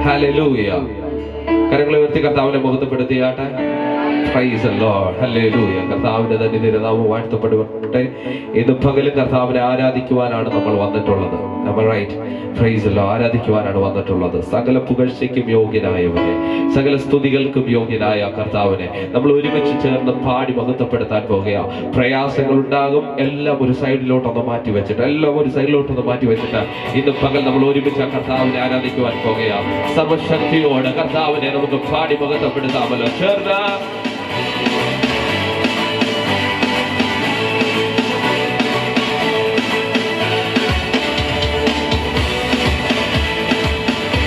Hallelujah. കരങ്ങളെ ഉയർത്തി കർത്താവിനെ മഹത്വപ്പെടുത്തിയാട്ടെ. Praise the lord. ഹല്ലേലൂയ. കർത്താവിന്റെ തന്നെ തിരുനാമം വാഴ്ത്തപ്പെടട്ടെ. ഇന്ന് പകലും കർത്താവിനെ ആരാധിക്കുവാനാണ് നമ്മൾ വന്നിട്ടുള്ളത്. Price the Lord. ആരാധിക്കുവാനാണ് വന്നിട്ടുള്ളത്. സകല പുകഴ്ചയ്ക്കും യോഗ്യനായവനെ, സകല സ്തുതികൾക്കും യോഗ്യനായ കർത്താവിനെ നമ്മൾ ഒരുമിച്ച് ചേർന്ന് പാടി മഹത്വപ്പെടുത്താൻ പോകുക. പ്രയാസങ്ങൾ ഉണ്ടാകും, എല്ലാം ഒരു സൈഡിലോട്ടൊന്ന് മാറ്റി വെച്ചിട്ട് ഇന്ന് പകൽ നമ്മൾ ഒരുമിച്ച് ആ കർത്താവിനെ ആരാധിക്കുവാൻ പോകുക. സർവശക്തിയോട് കർത്താവിനെ നമുക്ക് പാടി മഹത്വപ്പെടുത്താമല്ലോ. ചേർന്ന്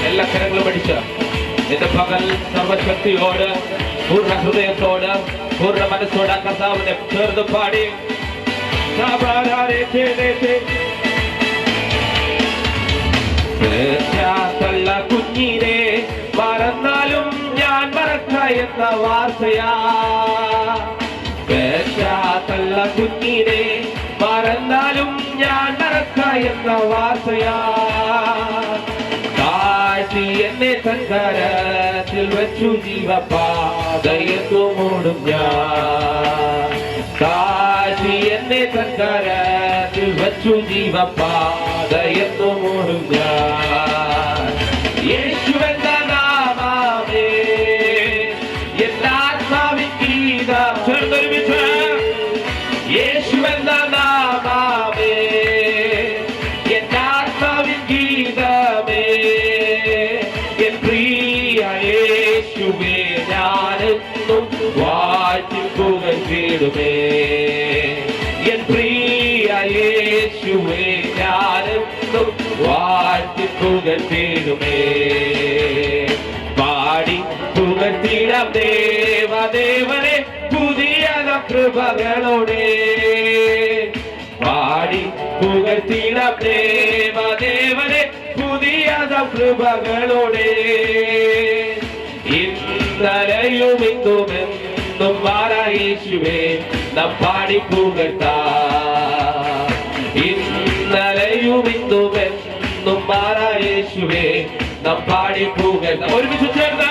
എല്ലാ കരങ്ങളും അടിച്ച് ഇന്ന് പകൽ സർവശക്തിയോട്, പൂർണ്ണ ഹൃദയത്തോട്, പൂർണ്ണ മനസ്സോട് കർത്താവിനെ ചേർന്ന് പാടി കുഞ്ഞിനെ മറന്നാലും ഞാൻ മറക്ക എന്ന വാർത്തയാ. കുഞ്ഞിനെ മറന്നാലും ഞാൻ മറക്ക എന്ന വാർത്തയാ. കാഴ്ച എന്നെ സങ്കരത്തിൽ വച്ചു ജീവപാതയെന്നു മൂടും ഞാൻ. കാഴ്ച എന്നെ സങ്കരത്തിൽ വച്ചു ജീവപാതയെന്നു മൂടും ഞാൻ. യേശുവെന്ന നാമമേ എല്ലാത്മാവിൻ ഗീതം. ചേർന്നൊരുമിച്ച് യേശുവെന്ന നാമമേ എല്ലാത്മാവിൻ ഗീതമേ. എൻ പ്രിയ യേശുവേ ഞാനെന്നും വാഴ്ത്തി പുകഴ്ത്തിടുമേ. എൻ പ്രിയ യേശുവേ ഞാനെന്നും വാഴ്ത്തി പുകഴ്ത്തിടുമേ. പാടി പുകഴ്ത്തിടാം ദേവദേവനെ പുതിയ കൃപകളോടെ. പാടി പുകഴ്ത്തിടാം ദേവദേവനെ പുതിയ കൃപകളോടെ. ഇന്നലെയും ഇന്നുമെന്നും മാറാ യേശുവേ നാം പാടി പുകഴ്ത്താം. ഇന്നലെയും ഇന്നുമെന്നും മാറാ യേശുവേ നാം പാടി പുകഴ്ത്താം. ഒരുമിച്ച് ചേർന്ന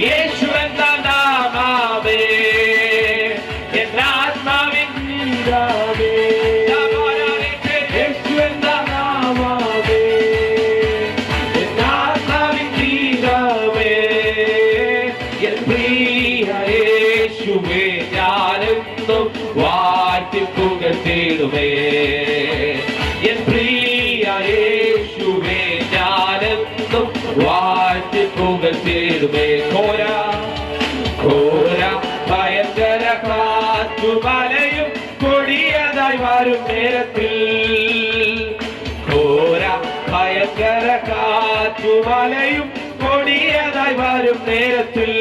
യേശുവെന്ന നാമമേ എന്നാത്മാവിൻ ഗീതമേ. യേശുവെന്ന നാമമേ എന്നാത്മാവിൻ ഗീതമേ. എൻ പ്രിയ യേശുവേ ഞാനെന്നും വാഴ്ത്തി പുകഴ്ത്തിടുമേ. എൻ പ്രിയ യേശുവേ ഞാനെന്നും വാഴ്ത്തി പുകഴ്ത്തിടുമേ. ഘോര ഭയങ്കര കാറ്റുമലയും കൊടിയതായി വരും നേരത്തിൽ. ഘോര ഭയങ്കര കാറ്റുമലയും കൊടിയതായി വരും നേരത്തിൽ.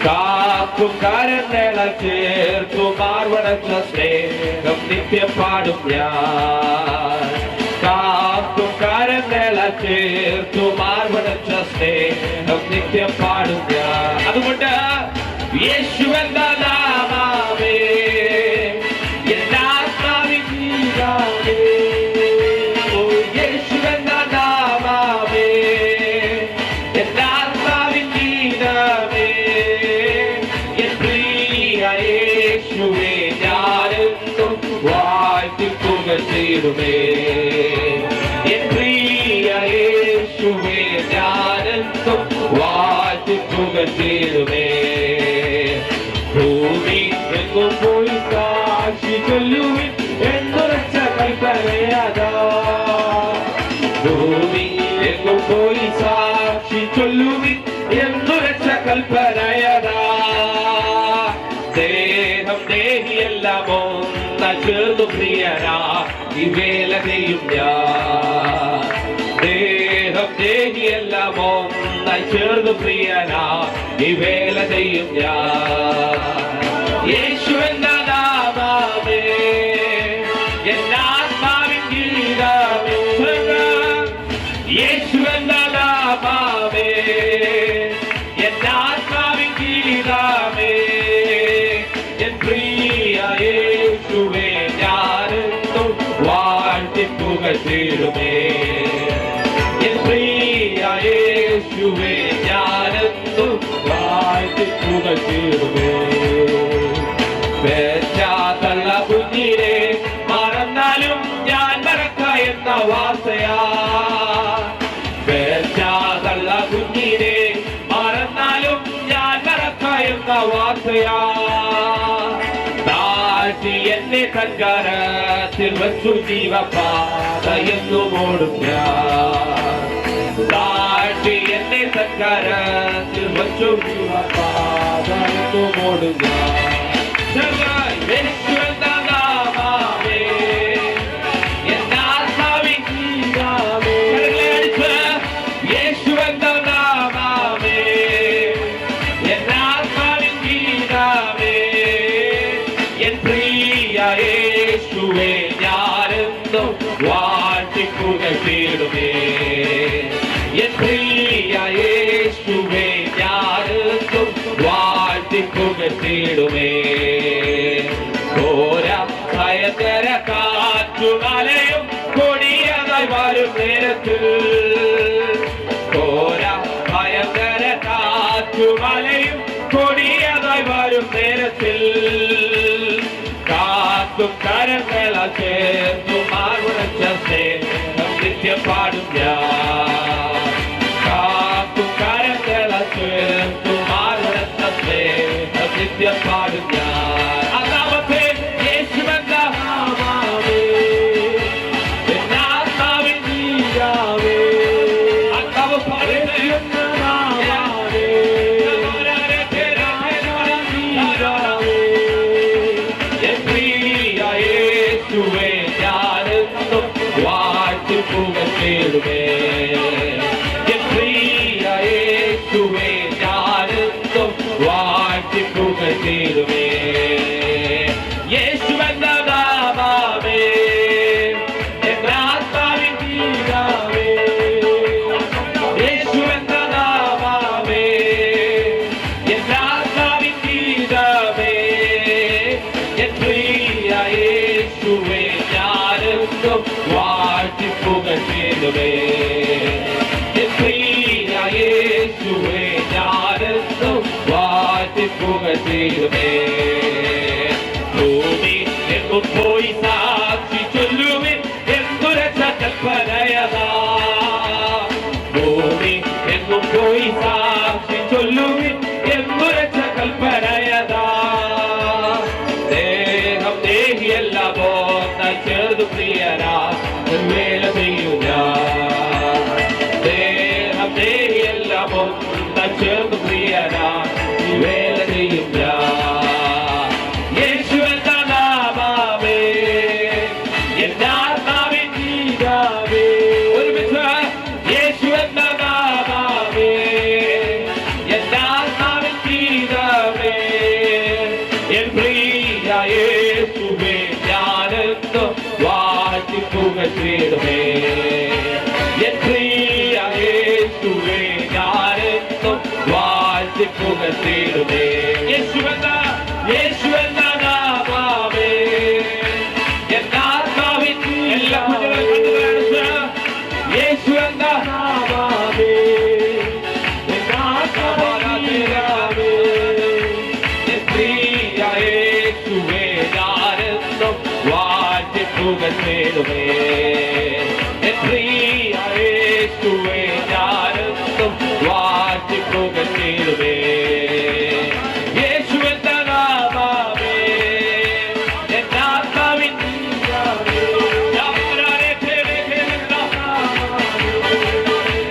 കാക്കും കരങ്ങള ചേർത്തു മാർവണച്ച സ്നേഹം നിത്യം പാടും ഞാൻ. കാക്കും കരങ്ങള ചേർത്തു മാർവണച്ച സ്നേഹം നിത്യം പാടും ഞാൻ. അതുകൊണ്ട് യേശുവെന്ന നാമമേ എല്ലാത്മാവിൻ ഗീതമേ. ഓ യേശുവെന്ന നാമമേ എല്ലാത്മാവിൻ ഗീതമേ. എൻ പ്രിയ യേശുവേ ഞാനെന്നും വാഴ്ത്തി പുകഴ്ത്തിടുമേ. എൻ പ്രിയ യേശുവേ ഞാനെന്നും വാഴ്ത്തി പുകഴ്ത്തിടുമേ. ഭൂമി എങ്ങും പോയി സാക്ഷി ചൊല്ലുവിൻ എന്നുറച്ച കൽപ്പനയതാ. ഭൂമി എങ്ങും പോയി സാക്ഷി ചൊല്ലുവിൻ എന്നുറച്ച കൽപ്പനയതാ. ദേഹം ദേഹിയെല്ലാം ഒന്ന ചേർന്നു പ്രിയനാ ഈ വേല ചെയ്യും ഞാൻ. ദേഹം ദേഹിയെല്ലാം ഒന്നായി ചേർന്നു പ്രിയനാ ഈ വേല ചെയ്യും ഞാൻ. യേശുവെന്ന നാമമേ എന്നാത്മാവിൻ ഗീതമേ. യേശുവെന്ന നാമമേ എന്നാത്മാവിൻ ഗീതമേ. എൻ പ്രിയ യേശുവേ ഞാനെന്നും വാഴ്ത്തി പുകഴ്ത്തിടുമേ. എൻ പ്രിയ യേശുവേ ഞാനെന്നും വാഴ്ത്തി പുകഴ്ത്തിടുമേ. പെറ്റാതള്ള കുഞ്ഞിനെ മറന്നാലും ഞാൻ മറക്ക എന്ന വാസയാ. പെറ്റാതള്ള കുഞ്ഞിനെ മറന്നാലും ഞാൻ മറക്ക എന്ന വാസയാ. താഴ്ത്തി എന്നെ സഞ്ചാരത്തിൽ വച്ചു ജീവപാതയെന്നും ഓടും ഞാൻ. താഴ്ത്തി എന്നെ സഞ്ചാരത്തിൽ വച്ചു ജീവപാതയെന്നും ഓടും ഞാൻ. യേശുവേ ഞാനെന്നും വാഴ്ത്തി പുകഴ്ത്തിടുമേ. എൻ പ്രിയ യേശുവേ ഞാനെന്നും വാഴ്ത്തി പുകഴ്ത്തിടുമേ. ഘോര ഭയങ്കര കാറ്റുമലയും കൊടിയതായി വരും നേരത്തിൽ. ഘോര ഭയങ്കര കാറ്റുമലയും കൊടിയതായി വരും നേരത്തിൽ. കരങ്ങള ചേർന്നു മാറുറച്ച സ്നേഹം നിത്യം പാടും ഞാൻ. കാക്കും കരങ്ങള ചേർന്നു മാറുറച്ച സ്നേഹം നിത്യം പാടും ഞാൻ. അതാമത്തെ യേശുവെന്ന നാമമേ എന്നാത്മാവിൻ ജീവമേ. അതാവ് പറയുന്ന നാമമേ യേശുവേ ഞാനെന്നും വാഴ്ത്തി പുകഴ്ത്തിടുമേ. എൻ പ്രിയ യേശുവേ ഞാനെന്നും വാഴ്ത്തി പുകഴ്ത്തിടുമേ. യേശുവെന്ന നാമമേ എന്നാത്മാവിൻ ജീവമേ. യേശുവെന്ന നാമമേ എന്നാത്മാവിൻ ജീവമേ. എൻ പ്രിയ യേശുവേ ഞാനെന്നും വാഴ്ത്തി പുകഴ്ത്തിടുമേ. എൻ പ്രിയ യേശുവേ ഞാനെന്നും വാഴ്ത്തി പുകഴ്ത്തിടുമേ. ഭൂമി എങ്ങും പോയി സാക്ഷി ചൊല്ലുവിൻ എന്തുരച്ച കൽപ്പനയതാ. ഭൂമി എങ്ങും പോയി സാക്ഷി ചൊല്ലുവിൻ എന്തുരച്ച കൽപ്പനയതാ. ദേഹിയല്ല പോന്ന ചെറുതു പ്രിയരാ വേല ചെയ്യൂല. ദേഹം ദേഹിയല്ല പോന്ന ചെറുതു പ്രിയരാ വേല ചെയ്യൂല. യേശുവെന്ന നാമമേ എന്നാത്മാവിൻ ജീവമേ. ഒരുമിച്ച് യേശുവെന്ന നാമമേ എന്നാത്മാവിൻ ജീവമേ. എൻ പ്രിയ യേശുവേ ഞാനെന്നും വാഴ്ത്തി പുകഴ്ത്തിടുമേ. എൻ പ്രിയ യേശുവേ ഞാനെന്നും വാഴ്ത്തി പുകഴ്ത്തിടുമേ. യേശുവെന്ന നാമമേ എന്നാത്മാവിൻ എല്ലാ കുഞ്ഞുങ്ങളും യേശുവെന്ന നാമമേ എന്നാത്മാവിൻ ജീവമേ. എൻ പ്രിയ യേശുവേ ഞാനെന്നും വാഴ്ത്തി പുകഴ്ത്തിടുമേ. എൻ പ്രിയ യേശുവേ ഞാനെന്നും വാഴ്ത്തി പുകഴ്ത്തിടുമേ. യേശുവെന്ന നാമമേ എന്നാത്മാവിൻ ജീവമേ.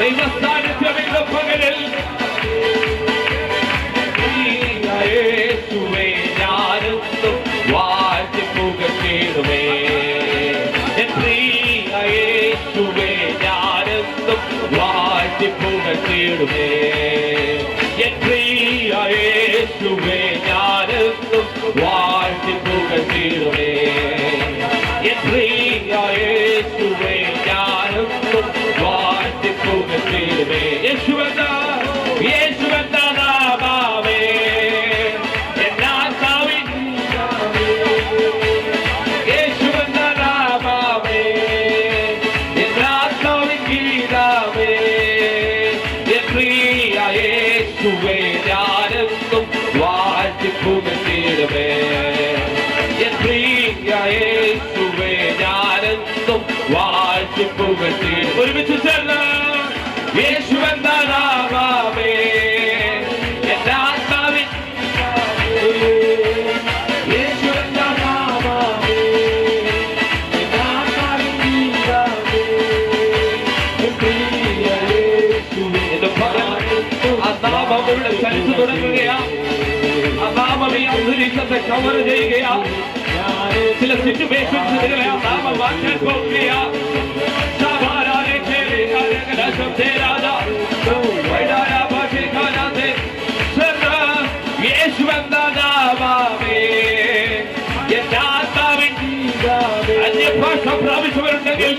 ദൈവസാന്നിധ്യമെന്ന പകലിൽ യേശുവേ ഞാനെന്നും വാഴ്ത്തി പുകഴ്ത്തിടുമേ. എൻ പ്രിയ യേശുവേ ഞാനെന്നും വാഴ്ത്തി പുകഴ്ത്തിടുമേ. എൻ പ്രിയ യേശുവേ ഞാനെന്നും വാഴ്ത്തി പുകഴ്ത്തിടുമേ. എൻ പ്രിയ യേശുവേ ഞാനെന്നും വാഴ്ത്തി പുകഴ്ത്തിടുമേ. യേശുവെന്ന നാമമേ എന്നാത്മാവിൻ ജീവമേ. യേശുവെന്ന നാമമേ എന്നാത്മാവിൻ ജീവമേ. എൻ പ്രിയ യേശുവേ ഞാനെന്നും വാഴ്ത്തിപ്പുകഴ്ത്തിയിടുമേ. എൻ പ്രിയ യേശുവേ ഞാനെന്നും വാഴ്ത്തിപ്പുകഴ്ത്തിയിടും. ഒരുമിച്ച് ചേർന്ന് യേശു എന്ന നാമമേ എന്റെ ആത്മാവിൻ യേശു എന്ന നാമമേ എന്റെ ആത്മാവിൻ ഗീതമേ എൻ പ്രിയ യേശുവേ എന്ന് പറഞ്ഞു ആ നാമമുള്ള ചലിച്ചു തുടങ്ങുകയാ. ആ നാമം ഈ അന്തരീക്ഷത്തെ കവർ ചെയ്യുകയാ. ചില സിറ്റുവേഷൻസ് നിങ്ങളെ ആ നാമം മാറ്റാൻ പോകുകയാ. യേശു എന്ന നാമമേ എന്റെ ആത്മാവിൻ അന്യഭാഷ പ്രാപിച്ചവരുണ്ടെങ്കിൽ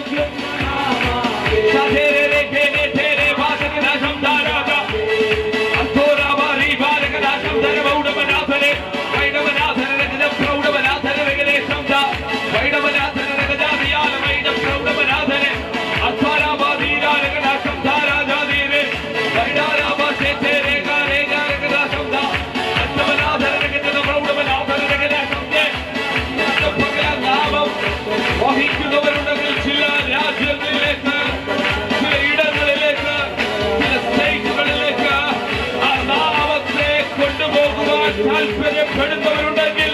വഹിക്കുന്നവരുണ്ടെങ്കിൽ ചില രാജ്യങ്ങളിലേക്ക്, ചില ഇടങ്ങളിലേക്ക്, ചില സ്റ്റേറ്റുകളിലേക്ക് ആ നാമത്തെ കൊണ്ടുപോകുവാൻ താല്പര്യപ്പെടുന്നവരുണ്ടെങ്കിൽ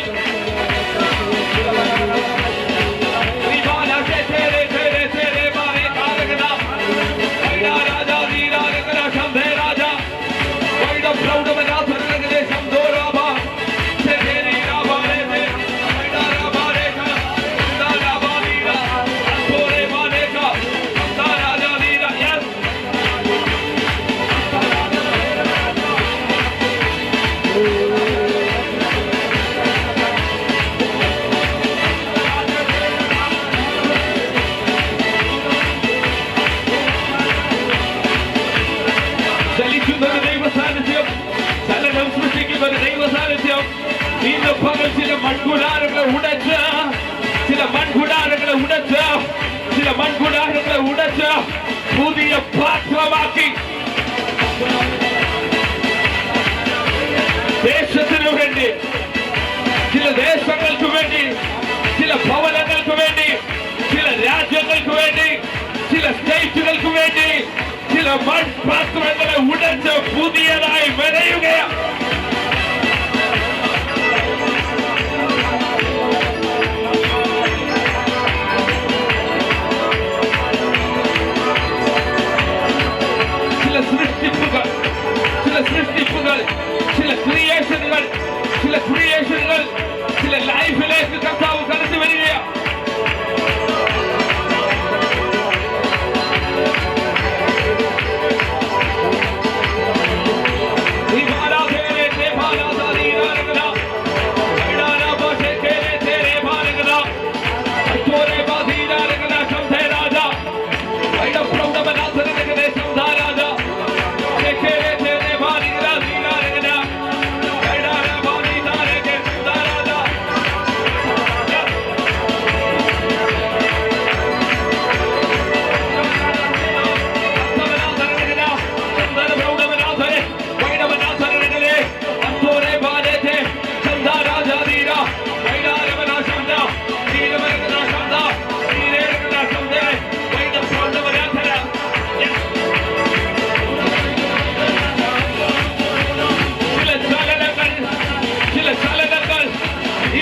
ചലിക്കുന്ന ദൈവ സാന്നിധ്യം, ചലനം സൃഷ്ടിക്കുന്ന ദൈവ സാന്നിധ്യം ഇന്ന് പകൽ ചില മൺകുടാരങ്ങളെ ഉടച്ച്, ചില മൺകുടാരങ്ങളെ ഉടച്ച്, ചില മൺകുടാരങ്ങളെ ഉടച്ച് പുതിയ പാത്രമാക്കി ദേശത്തിനു വേണ്ടി, ചില ദേശങ്ങൾക്ക് വേണ്ടി, ചില ഭവനങ്ങൾക്ക് വേണ്ടി, ചില രാജ്യങ്ങൾക്ക് വേണ്ടി, ചില സ്റ്റേറ്റുകൾക്ക് വേണ്ടി ചില മൺപാത്രങ്ങളെ ഉടച്ച് പുതിയതായി മെനയുകയാണ്. ചില സൃഷ്ടിപ്പുകൾ, ചില സൃഷ്ടിപ്പുകൾ, ചില ക്രിയേഷനുകൾ, ചില ക്രിയേഷനുകൾ ചില ലൈഫിലേക്ക് കർത്താവ് കടന്നു വരികയാണ്. ഈ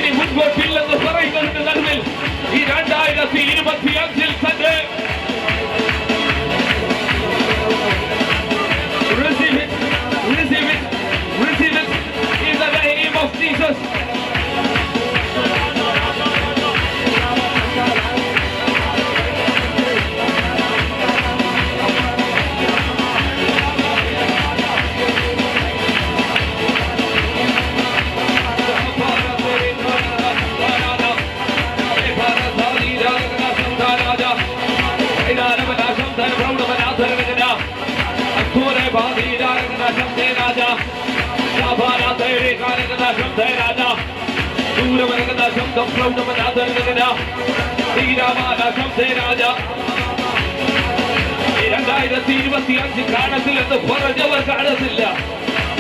2025 തന്നെ receive it, receive it, receive it in the name of Jesus. കാണത്തില്ലെന്ന് പറഞ്ഞവർ കാണത്തില്ല.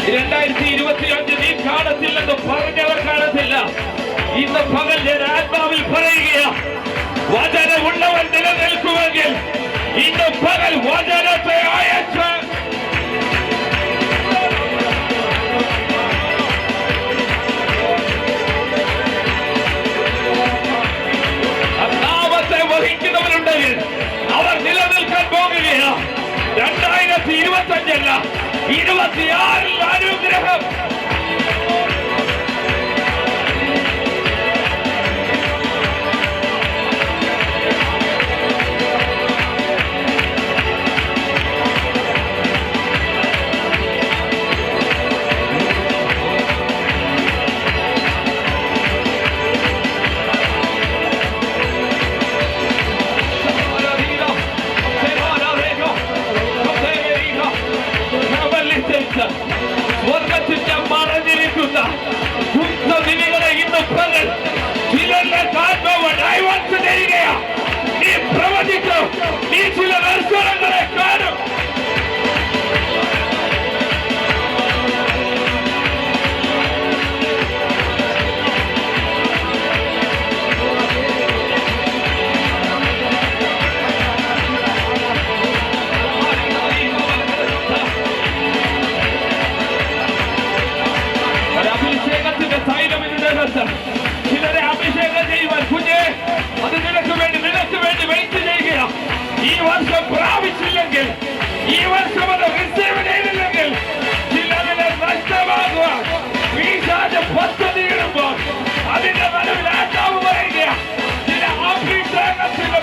2025 നീ കാണത്തില്ലെന്ന് പറഞ്ഞവർ കാണത്തില്ല. ഇന്ന് പകൽ ഞാൻ ആത്മാവിൽ പറയുക, വചനമുള്ളവൻ നിലനിൽക്കുമെങ്കിൽ ഇന്ന് പകൽ വചനത്തെ അയച്ച് നാമത്തെ വഹിക്കുന്നവരുണ്ടെങ്കിൽ അവർ നിലനിൽക്കാൻ പോകുകയാണ്. 2025 അല്ല, 26 അനുഗ്രഹം. സ്വർഗത്തിന്റെ മറഞ്ഞിരിക്കുന്ന വിധികളെ ഇന്ന് പകൽ ചിലരുടെ ഡൈവേഴ്സ് ചെയ്യുകയാ. നീ പ്രവചിക്കും, നീ ചില ദർശനങ്ങളെ കാണും. ചിലരെ അഭിഷേകം ചെയ്യുവാൻ കുഞ്ഞെ അത് നിനക്ക് വേണ്ടി വെയിറ്റ് ചെയ്യുക. ഈ വർഷം പ്രാപിച്ചില്ലെങ്കിൽ, ഈ വർഷം അത് റിസീവ് ചെയ്തില്ലെങ്കിൽ ചിലതിനെ നഷ്ടമാകുക. പിശാച് പദ്ധതിയിടുമ്പോൾ അതിന്റെ നടുവിൽ ആത്മാവ് പറയുക, ചില അഭിഷേകത്തിന്റെ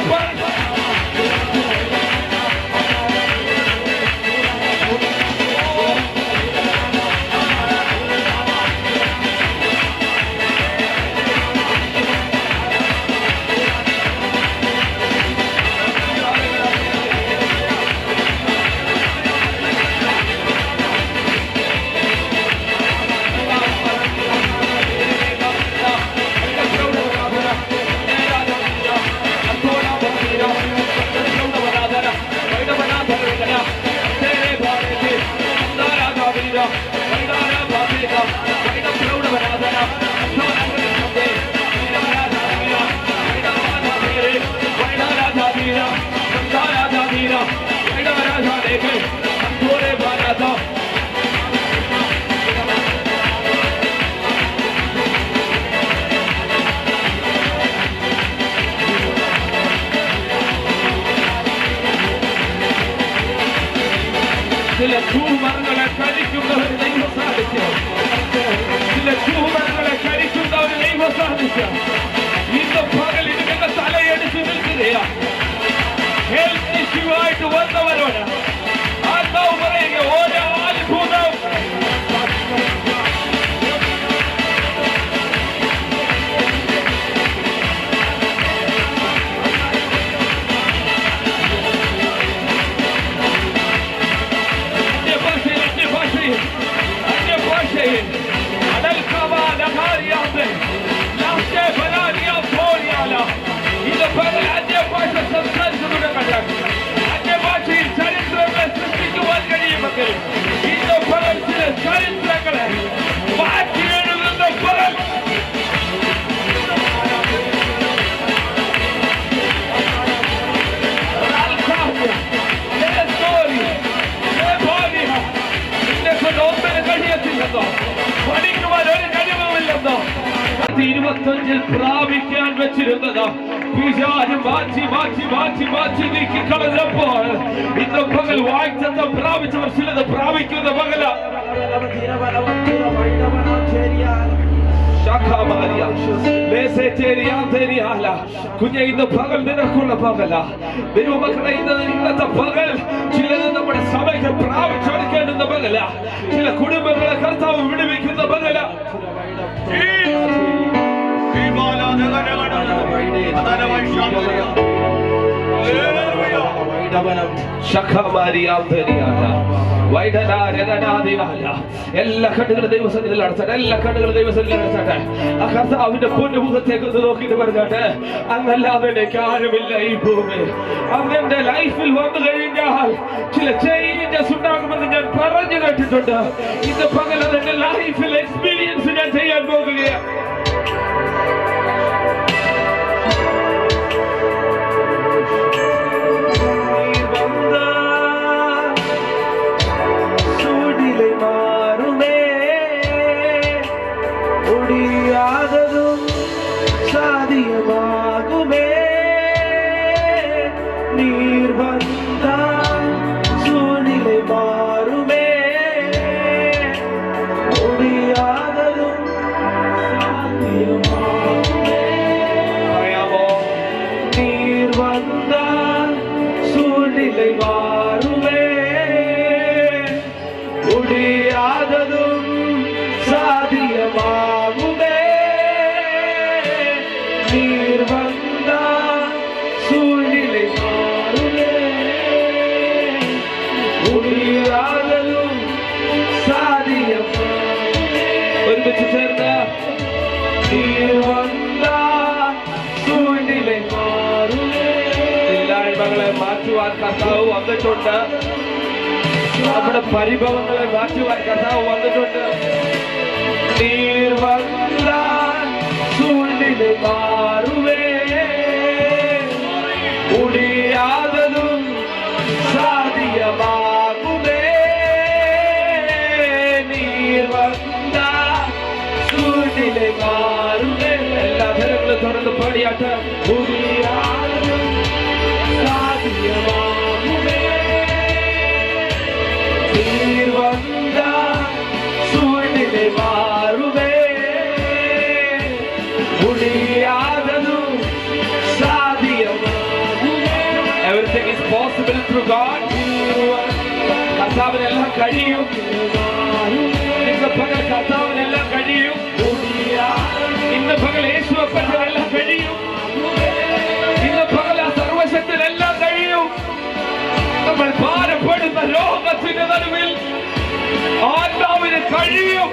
ചില ചൂമരങ്ങളെ കഴിക്കുന്നവർ ദൈവം സാധിക്കും. ചില ചൂമരങ്ങളെ കഴിക്കുന്നവർ ദൈവം സാധിക്കും. ഇന്ന് പകൽ ഇതിന്റെ തലയടിച്ച് നിൽക്കുകയാണ്. ഹെൽത്ത് ഇഷ്യൂ ആയിട്ട് വന്നവരോട് ആത്മാവ് പറയുക, ഓരോ അത്ഭുതം അന്യഭാഷയിൽ ചരിത്രങ്ങളെ സൃഷ്ടിക്കുവാൻ കഴിയുമെങ്കിൽ ഇന്ന് പകൽ ചില ചരിത്രങ്ങളെ മാറ്റിയെഴുതുന്ന പകൽ ഒന്നിന് കഴിയത്തില്ലെന്നോ, പഠിക്കുവാൻ ഒരു കഴിവുമില്ലെന്നോ, 25 പ്രാപിക്കാൻ വെച്ചിരുന്നതോ പിശാച് മാറ്റി നീക്കിക്കളഞ്ഞപ്പോൾ ഇന്ന് പകൽ വാഴ്ച പ്രാപിച്ചവർ ചിലത് പ്രാപിക്കുന്ന പകല. കുഞ്ഞെ ഇന്ന് പകൽ നിനക്കുള്ള പകല. ദൈവമക്കളെ, ഇന്നത്തെ പകൽ ചിലത് നമ്മുടെ സഭയ്ക്ക് പ്രാപിച്ചെടുക്കേണ്ടുന്ന പകല. ചില കുടുംബങ്ങളെ കർത്താവ് വിടുവിക്കുന്ന പകല. എല്ലാ കണ്ണുകളും ദൈവസന്നിധിയിൽ അടച്ചട്ടെ. എല്ലാ കണ്ണുകളും ദൈവസന്നിധിയിൽ അടച്ചട്ടെ. ആ കർത്താവിന്റെ പൊന്നുമുഖത്തേക്ക് നോക്കിയിട്ട് പറഞ്ഞാട്ടെ, അങ്ങല്ലാതെ എനിക്ക് ആരുമില്ല ഈ ഭൂമി. അങ്ങന്റെ ലൈഫിൽ വന്നു കഴിഞ്ഞാൽ ചില ചേഞ്ചസ് ഉണ്ടാകുമെന്ന് ഞാൻ പറഞ്ഞു പറഞ്ഞിട്ടുണ്ട്. ഇന്ന് പകരം എന്റെ ലൈഫിൽ എക്സ്പീരിയൻസ് ഞാൻ ചെയ്യാൻ പോകുകയാണ്. சாதியமாகுமே நீர் வந்தால் சூழ்நிலை மாறுமே முடியாததும் சாத்தியமாகுமே நீர் வந்தால் சூழ்நிலை மாறுமே முடியாததும் சாத்தியமாகுமே நீர் வந்தா சூழ்நிலை மாறுமே முடியாததும் சாதியமாகுமே. ഒരുമിച്ച് ചേർന്ന് നീർ വന്നാ സൂழ்நிலை മാറുമേ. ഇല്ലായ്മകളെ മാറ്റുവാൻ കർത്താവ് വന്നിട്ടുണ്ട്. നമ്മുടെ പരിഭവങ്ങളെ മാറ്റുവാൻ കർത്താവ് വന്നിട്ടുണ്ട്. നീർ വന്നാ சூழ்நிலை மாறுவே முடியாததும் சாதியமாகுமே நீர் வந்தா சூழ்நிலை மாறுவே. எல்லா பேர்களும் தொடர்ந்து பாடியாட்ட முடியாததும் சாதியமாகுமே நீர் வந்தா சூழ்நிலை மாறுவே முடியாததும் சாத்தியமாகுமே. Everything is possible through God. കർത്താവിനെല്ലാം കഴിയും. ഇന്ന് പകൽ കർത്താവിനെല്ലാം കഴിയും. ഇന്ന് പകൽ യേശുവെല്ലാം കഴിയും. ഇന്ന് പകൽ ആ സർവശക്തിനെല്ലാം കഴിയും. നമ്മൾ ഭാരപ്പെടുന്ന രോഗത്തിന്റെ നടുവിൽ ആത്മാവിന് കഴിയും.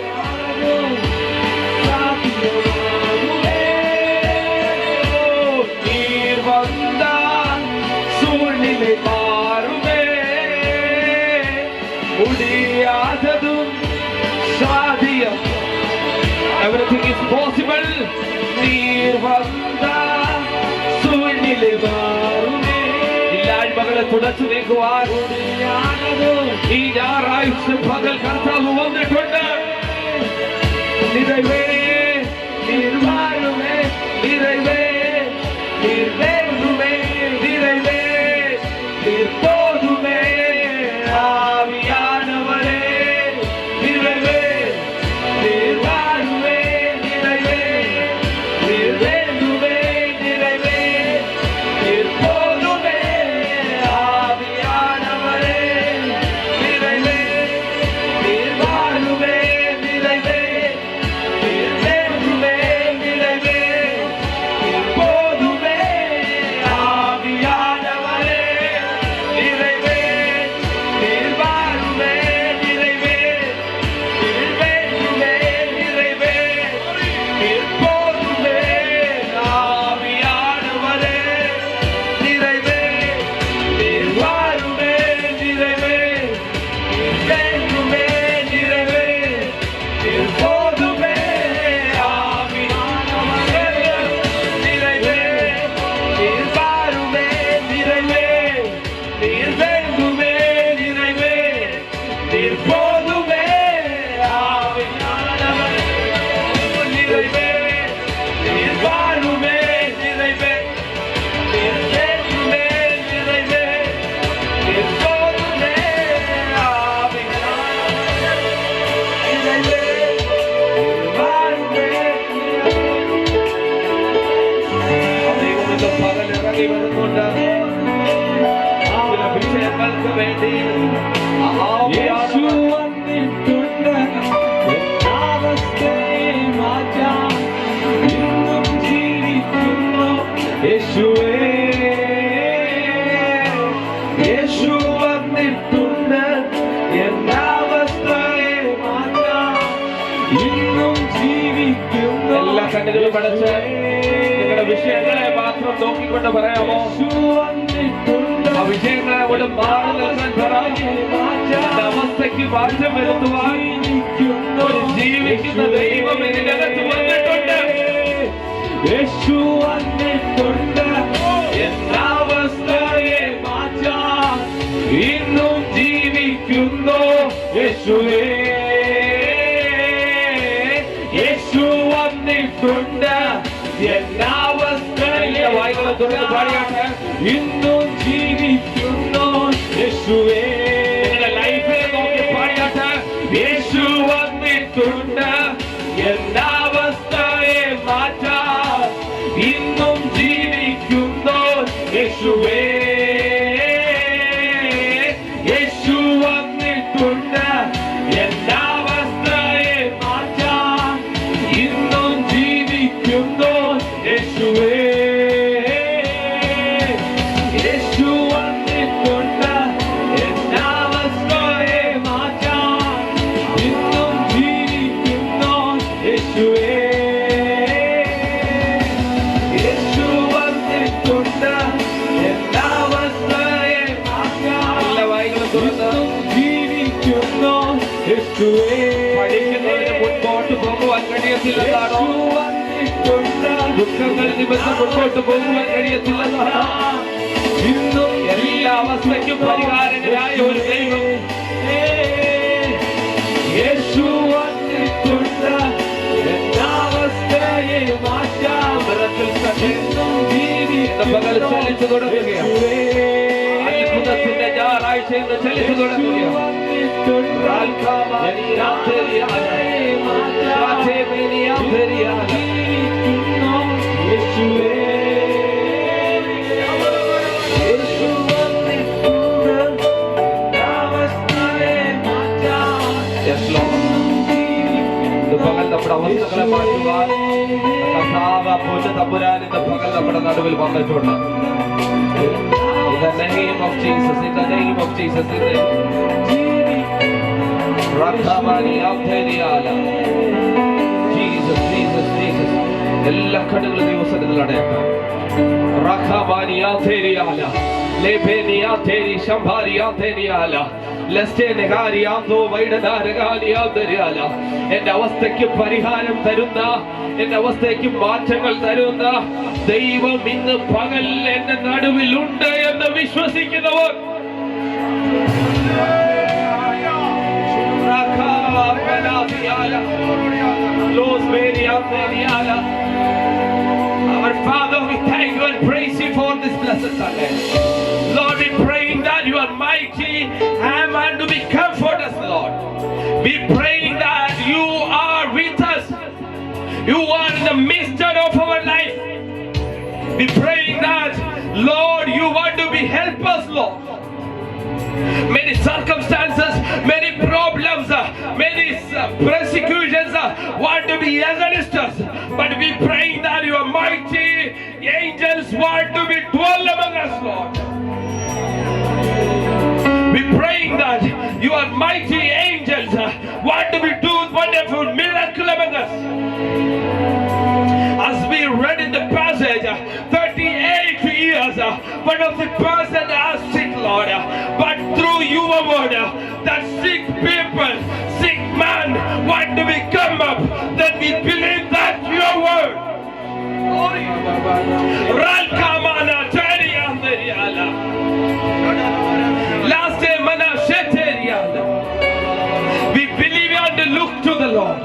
சூழ்நிலை மாறுமே முடியாததும் சாதியம். Everything is possible. நீர் வந்தா சூழ்நிலை மாறுமே. ഇല്ലായ്മകളെ തുടച്ചു നീക്കുവാൻ ഈ ഞായറാഴ്ച പകൽ കർത്താവ് വന്നിട്ടുണ്ട്. நிறைவே நீர் வாழுமே நிறைவே நீர் வேண்டுமே நிறைவே நீர் போதுமே ஆவியானவரே நிறைவே நீர் வாழுமே நிறைவே நீர் வேண்டுமே நிறைவே நீர் போதுமே ஆவியானவரே நிறைவே நீர் வாழுமே நிறைவே എല്ലാ കണ്ണുകളും അടച്ച് നിങ്ങളുടെ വിഷയങ്ങളെ മാത്രം നോക്കിക്കൊണ്ട് പറയാമോ? വിഷയങ്ങളെ അവിടെ മാറി നിൽക്കാൻ അവസ്ഥയ്ക്ക് മാറ്റം വരുത്തുവാൻ ഒരു ജീവിക്കുന്ന ദൈവം ഇതിനകത്ത് വന്നിട്ടുണ്ട്. യേശു വന്നിട്ടുണ്ട് എന്നവസ്ഥയെ മാറ്റാൻ. ഇന്നും ജീവിക്കുന്നു യേശുവേ. യേശു വന്നിട്ടുണ്ട് എന്നവസ്ഥയെ വായികളെ തുറന്ന് പാടിയാട്ടെ. ഇന്നും ജീവിക്കുന്നു യേശുവേ. ലൈഫിൽ നോക്കി പാടിയാട്ടെ. യേശു വന്നിട്ടുണ്ട് എന്നവസ്ഥയെ മാറ്റാൻ. ഇന്നും ജീവിക്കുന്നു യേശുവേ. യേശു വന്നിട്ടുണ്ട് എന്നവസ്ഥയെ മാറ്റാൻ. ഇന്നും ജീവിക്കുന്നു യേശുവേ. യേശു വന്നിട്ടുണ്ട് എന്നവസ്ഥയെ മാറ്റാൻ. ഇന്നും ജീവിക്കുന്നു യേശുവേ. യേശു വന്നിട്ടുണ്ട് എന്നവസ്ഥയെ മാറ്റാൻ. എല്ലാ വായികളും തുറന്ന് ജീവിക്കുന്നു യേശുവേ. പഠിക്കുന്നതിന് മുൻപോട്ട് പോകുവാൻ കഴിയത്തില്ലെന്നാണോ? ദുഃഖങ്ങൾ നിമിത്തം മുൻപോട്ട് പോകുവാൻ കഴിയത്തില്ലെന്നാണോ? ഇന്നും എല്ലാ അവസ്ഥയ്ക്കും പരിഹാരങ്ങളായ ഒരു ദൈവം. യേശു വന്നിട്ടുണ്ട് എന്നവസ്ഥയെ മാറ്റാൻ. ഇന്നും പകൽ ചലിച്ചു തുടങ്ങുകയാണ്. അത്ഭുതത്തിന്റെ ഞായറാഴ്ച ഇന്ന് ചലിച്ചു തുടങ്ങുകയാണ്. Yes, Lord. ഇന്ന് പകൽ നമ്മുടെ അവസ്ഥകളെ മാറ്റുവാൻ കർത്താവ് പൊന്നു തമ്പുരാൻ ഇന്ന് പകൽ നമ്മുടെ നടുവിൽ വന്നിട്ടുണ്ട്. In the name of Jesus, in the name of Jesus, in the Rakhamani Avtheriala. Jesus, Jesus, Jesus. എല്ലാ കണ്ണുകളും ദിവസത്തിൽ അടയട്ടെ. Rakhamani Avtheriala. Lebeni Avtheri Shambhari Avtheriala. എന്റെ അവസ്ഥയ്ക്ക് പരിഹാരം തരുന്ന, എന്റെ അവസ്ഥയ്ക്ക് മാറ്റങ്ങൾ തരുന്ന ദൈവം ഇന്ന് പകൽ എന്റെ നടുവിലുണ്ട് എന്ന് വിശ്വസിക്കുന്നവർ Our Father, we thank you and praise you for this blessed Sunday. Lord, we praying that you are mighty and to be comfort us, Lord. We praying that you are with us. You are in the midst of our life. We praying that, Lord, you want to be help us, Lord. Many circumstances, many problems, many persecutions want to be against us. But we praying that your mighty angels want to be dwell among us, Lord. We praying that your mighty angels want to be do wonderful miracle among us. As we read in the passage, 38 years, one of the person are sick, Lord. But through your word, that sick people, sick man want to be come up. That we believe that your word. Ralkamana Terianderiala. Last day, Mana Sheterianda. We believe and look to the Lord.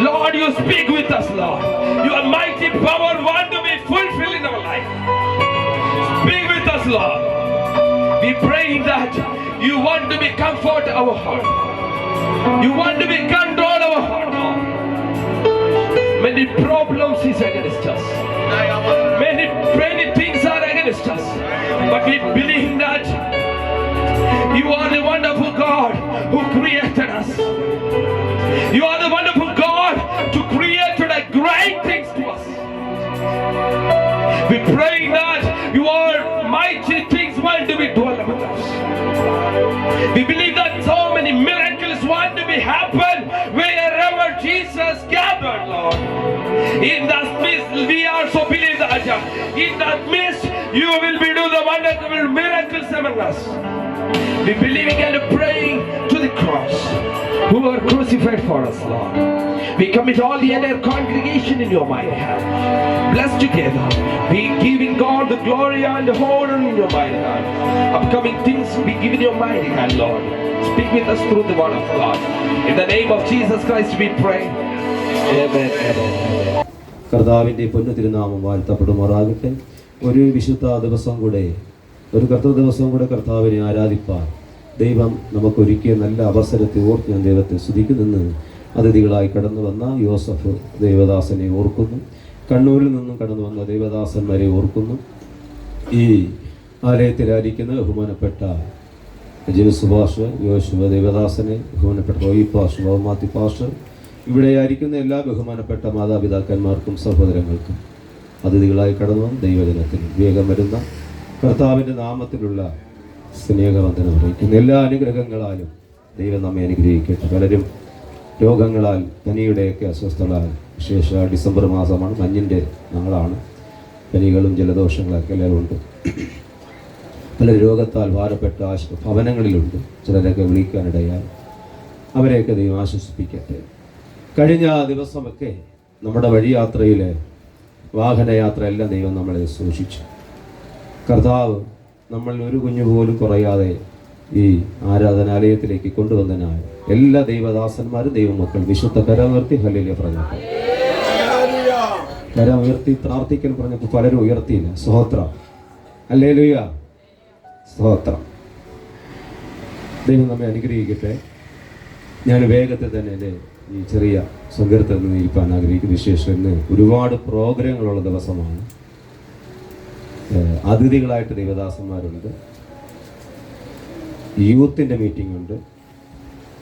Lord, you speak with us, Lord. Your mighty power want to be fulfilled in our life. Speak with us, Lord. We praying that you want to be comfort our heart. You want to be control our heart, Lord. Many problems is against us. Many things are against us. But we believe that you are the wonderful God who created us. You are the wonderful God to create great things to us. We pray that your mighty things want to be done among us. We believe that so many miracles want to be happen wherever Jesus gathered, Lord. In that midst, we also believe that in that midst you will be do the wonderful miracles us. We believing and praying to the cross, who are crucified for us, Lord. We commit all the entire congregation in your mighty hand. Bless together. We giving God the glory and the honor in your mighty hand. Upcoming things we give in your mighty hand, Lord. Speak with us through the word of God. In the name of Jesus Christ we pray. Amen. Amen. കർത്താവിൻ്റെ പൊന്നു തിരുനാമം വാഴ്ത്തപ്പെടുമാറാകട്ടെ. ഒരു വിശുദ്ധ ദിവസം കൂടെ, ഒരു കർത്തൃ ദിവസം കൂടെ കർത്താവിനെ ആരാധിപ്പാൻ ദൈവം നമുക്കൊരുക്കിയ നല്ല അവസരത്തെ ഓർത്ത് ഞാൻ ദൈവത്തെ സ്തുതിക്കുന്നെന്ന് അതിഥികളായി കടന്നു വന്ന യോസഫ് ദേവദാസനെ ഓർക്കുന്നു. കണ്ണൂരിൽ നിന്നും കടന്നു വന്ന ദേവദാസന്മാരെ ഓർക്കുന്നു. ഈ ആലയത്തിലായിരിക്കുന്ന ബഹുമാനപ്പെട്ട ജെയിംസ് പാസ്റ്റർ, യോശുവ ദേവദാസനെ, ബഹുമാനപ്പെട്ട റോയി പാസ്റ്റർ, ബഹുമാത്തി പാസ്റ്റർ, ഇവിടെയായിരിക്കുന്ന എല്ലാ ബഹുമാനപ്പെട്ട മാതാപിതാക്കന്മാർക്കും സഹോദരങ്ങൾക്കും അതിഥികളായി കടന്നു വന്ന ദൈവജനത്തിന് വേഗം വരുന്ന കർത്താവിൻ്റെ നാമത്തിലുള്ള സ്നേഹവന്ദനം അറിയിക്കുന്നു. എല്ലാ അനുഗ്രഹങ്ങളാലും ദൈവം നമ്മെ അനുഗ്രഹിക്കട്ടെ. പലരും രോഗങ്ങളാൽ, പനിയുടെയൊക്കെ അസ്വസ്ഥകളാൽ, വിശേഷ ഡിസംബർ മാസമാണ്, മഞ്ഞിൻ്റെ നാളാണ്, പനികളും ജലദോഷങ്ങളൊക്കെ എല്ലാം ഉണ്ട്. പല രോഗത്താൽ ഭാരപ്പെട്ട ഭവനങ്ങളിലുണ്ട്. ചിലരൊക്കെ വിളിക്കാനിടയാൽ അവരെയൊക്കെ ദൈവം ആശ്വസിപ്പിക്കട്ടെ. കഴിഞ്ഞ ദിവസമൊക്കെ നമ്മുടെ വഴിയാത്രയിൽ, വാഹനയാത്ര എല്ലാം ദൈവം നമ്മളെ സൂക്ഷിച്ചു. കർത്താവ് നമ്മൾ ഒരു കുഞ്ഞു പോലും കുറയാതെ ഈ ആരാധനാലയത്തിലേക്ക് കൊണ്ടുവന്നതിനാൽ എല്ലാ ദൈവദാസന്മാരും, ദൈവമക്കൾ വിശുദ്ധ കരമുയർത്തി ഹല്ലേലൂയ പറഞ്ഞപ്പോൾ, കരമുയർത്തി പ്രാർത്ഥിക്കൽ പറഞ്ഞപ്പോൾ പലരും ഉയർത്തിയില്ല. സ്തോത്രം, ഹല്ലേലൂയ, സ്തോത്രം. ദൈവം നമ്മെ അനുഗ്രഹിക്കട്ടെ. ഞാൻ വേഗത്തിൽ തന്നെ എൻ്റെ ഈ ചെറിയ സങ്കീർത്തനം നിന്ന് ഇരിക്കാൻ ആഗ്രഹിക്കുന്ന വിശേഷം ഇന്ന് ഒരുപാട് പ്രോഗ്രാമുകളുള്ള ദിവസമാണ്. അതിഥികളായിട്ട് ദൈവദാസന്മാരുണ്ട്, യൂത്തിൻ്റെ മീറ്റിംഗ് ഉണ്ട്,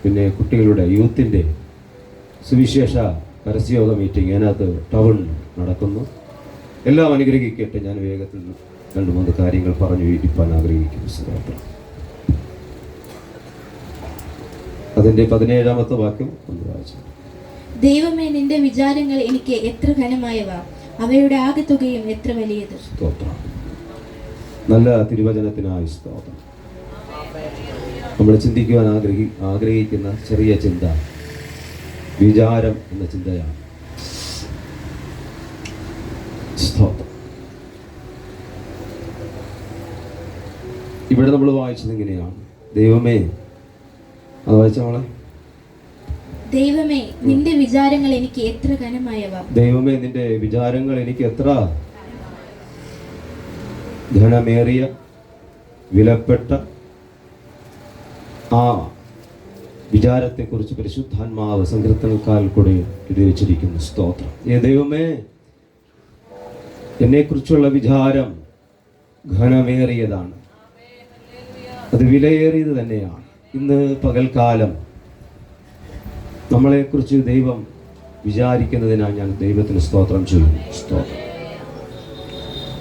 പിന്നെ കുട്ടികളുടെ യൂത്തിൻ്റെ സുവിശേഷ പരസ്യയോഗ മീറ്റിംഗ് അതിനകത്ത് ടൗൺ നടക്കുന്നു. എല്ലാം അനുഗ്രഹിക്കട്ടെ. ഞാൻ വേഗത്തിൽ 2-3 കാര്യങ്ങൾ പറഞ്ഞു ഇരിക്കാൻ ആഗ്രഹിക്കുന്നു. സ്തോത്രം. അതിൻ്റെ 17-ാമത്തെ വാക്യം ഒന്ന് വായിച്ചു. ദൈവമേ, നിന്റെ വിചാരങ്ങൾ എനിക്ക് എത്ര ഘനമായവ, അവയുടെ ആകെത്തുകയും എത്ര വലിയത്. സ്തോത്രം. നല്ല തിരുവചനത്തിനായി സ്തോത്രം. നമ്മൾ ചിന്തിക്കുവാൻ ആഗ്രഹിക്കുന്ന ചെറിയ ചിന്ത വിചാരം എന്ന ചിന്തയാണ്. സ്തോത്രം. ഇവിടെ നമ്മൾ വായിച്ചത് ഇങ്ങനെയാണ്. ദൈവമേ, അത് വായിച്ച മോളെ. ദൈവമേ, നിന്റെ വിചാരങ്ങൾ എനിക്ക് എത്ര ഘനമായവ. ദൈവമേ, നിന്റെ വിചാരങ്ങൾ എനിക്ക് എത്ര ഘനമേറിയ വിലപ്പെട്ട. ആ വിചാരത്തെക്കുറിച്ച് പരിശുദ്ധാത്മാവ് സങ്കീർത്തനക്കാൽ കൂടെ എഴുതി വച്ചിരിക്കുന്നു. സ്തോത്രം. ദൈവമേ, എന്നെക്കുറിച്ചുള്ള വിചാരം ഘനമേറിയതാണ്, അത് വിലയേറിയത് തന്നെയാണ്. ഇന്ന് പകൽക്കാലം നമ്മളെക്കുറിച്ച് ദൈവം വിചാരിക്കുന്നതിനായി ഞാൻ ദൈവത്തിന് സ്തോത്രം ചെയ്യുന്നു. സ്തോത്രം.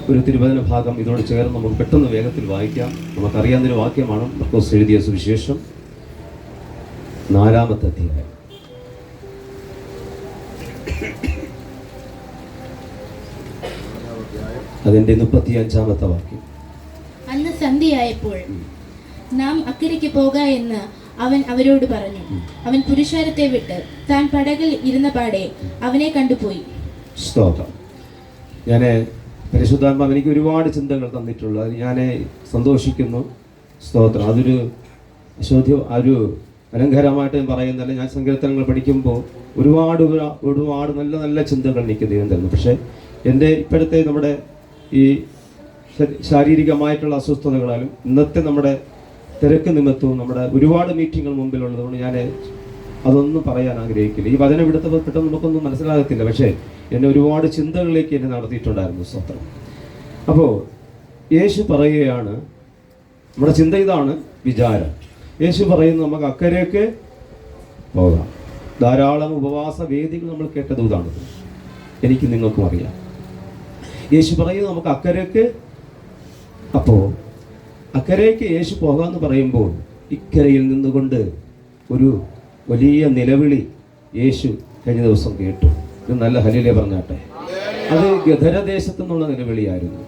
ഒരു തിരുവചന ഭാഗം ഇതോട് ചേർന്ന് നമുക്ക് പെട്ടെന്ന് വേഗത്തിൽ വായിക്കാം. നമുക്കറിയാവുന്നൊരു വാക്യമാണ്. മർക്കോസ് എഴുതിയ സുവിശേഷം 4-ാമത്തെ അധ്യായം. അതിൻ്റെ 35-ാമത്തെ വാക്യം. അന്ന് സന്ധ്യയായപ്പോൾ നാം അക്കരയ്ക്ക് പോക എന്ന് അവൻ അവരോട് പറഞ്ഞു. അവൻ പുരുഷാരത്തെ വിട്ട് താൻ പടകിൽ ഇരുന്ന പാടെ അവനെ കണ്ടുപോയി. സ്തോത്രം. ഞാൻ പരിശുദ്ധാത്മാവ് എനിക്ക് ഒരുപാട് ചിന്തകൾ തന്നിട്ടുള്ളത്, അത് ഞാൻ സന്തോഷിക്കുന്നു. സ്തോത്രം. അതൊരു ഒരു അലങ്കാരമായിട്ട് ഞാൻ പറയുന്നതല്ല. ഞാൻ സങ്കീർത്തനങ്ങൾ പഠിക്കുമ്പോൾ ഒരുപാട് നല്ല നല്ല ചിന്തകൾ എനിക്ക് ദൈവം തരുന്നു. പക്ഷേ എൻ്റെ ഇപ്പോഴത്തെ നമ്മുടെ ഈ ശാരീരികമായിട്ടുള്ള അസ്വസ്ഥതകളാലും ഇന്നത്തെ നമ്മുടെ തിരക്ക് നിമിത്തവും നമ്മുടെ ഒരുപാട് മീറ്റിങ്ങുകൾ മുമ്പിലുള്ളതുകൊണ്ട് ഞാൻ അതൊന്നും പറയാൻ ആഗ്രഹിക്കില്ല. ഈ വചനം എടുത്തപ്പോൾ പെട്ടെന്ന് നമുക്കൊന്നും മനസ്സിലാകത്തില്ല. പക്ഷേ എന്നെ ഒരുപാട് ചിന്തകളിലേക്ക് എന്നെ നടത്തിയിട്ടുണ്ടായിരുന്നു. സ്തോത്രം. അപ്പോൾ യേശു പറയുകയാണ്, നമ്മുടെ ചിന്ത ഇതാണ്, വിചാരം. യേശു പറയുന്നു നമുക്ക് അക്കരയ്ക്ക് പോകാം. ധാരാളം ഉപവാസ വേദികൾ നമ്മൾ കേട്ടത് ഇതാണ്, എനിക്ക് നിങ്ങൾക്കും അറിയാം. യേശു പറയുന്നു നമുക്ക് അക്കരയ്ക്ക്. അപ്പോൾ അക്കരയ്ക്ക് യേശു പോകാമെന്ന് പറയുമ്പോൾ ഇക്കരയിൽ നിന്നുകൊണ്ട് ഒരു വലിയ നിലവിളി യേശു കഴിഞ്ഞ ദിവസം കേട്ടു. ഇത് നല്ല ഹല്ലേലൂയ പറഞ്ഞാട്ടെ. അത് ഗദരദേശത്തു നിന്നുള്ള നിലവിളിയായിരുന്നു.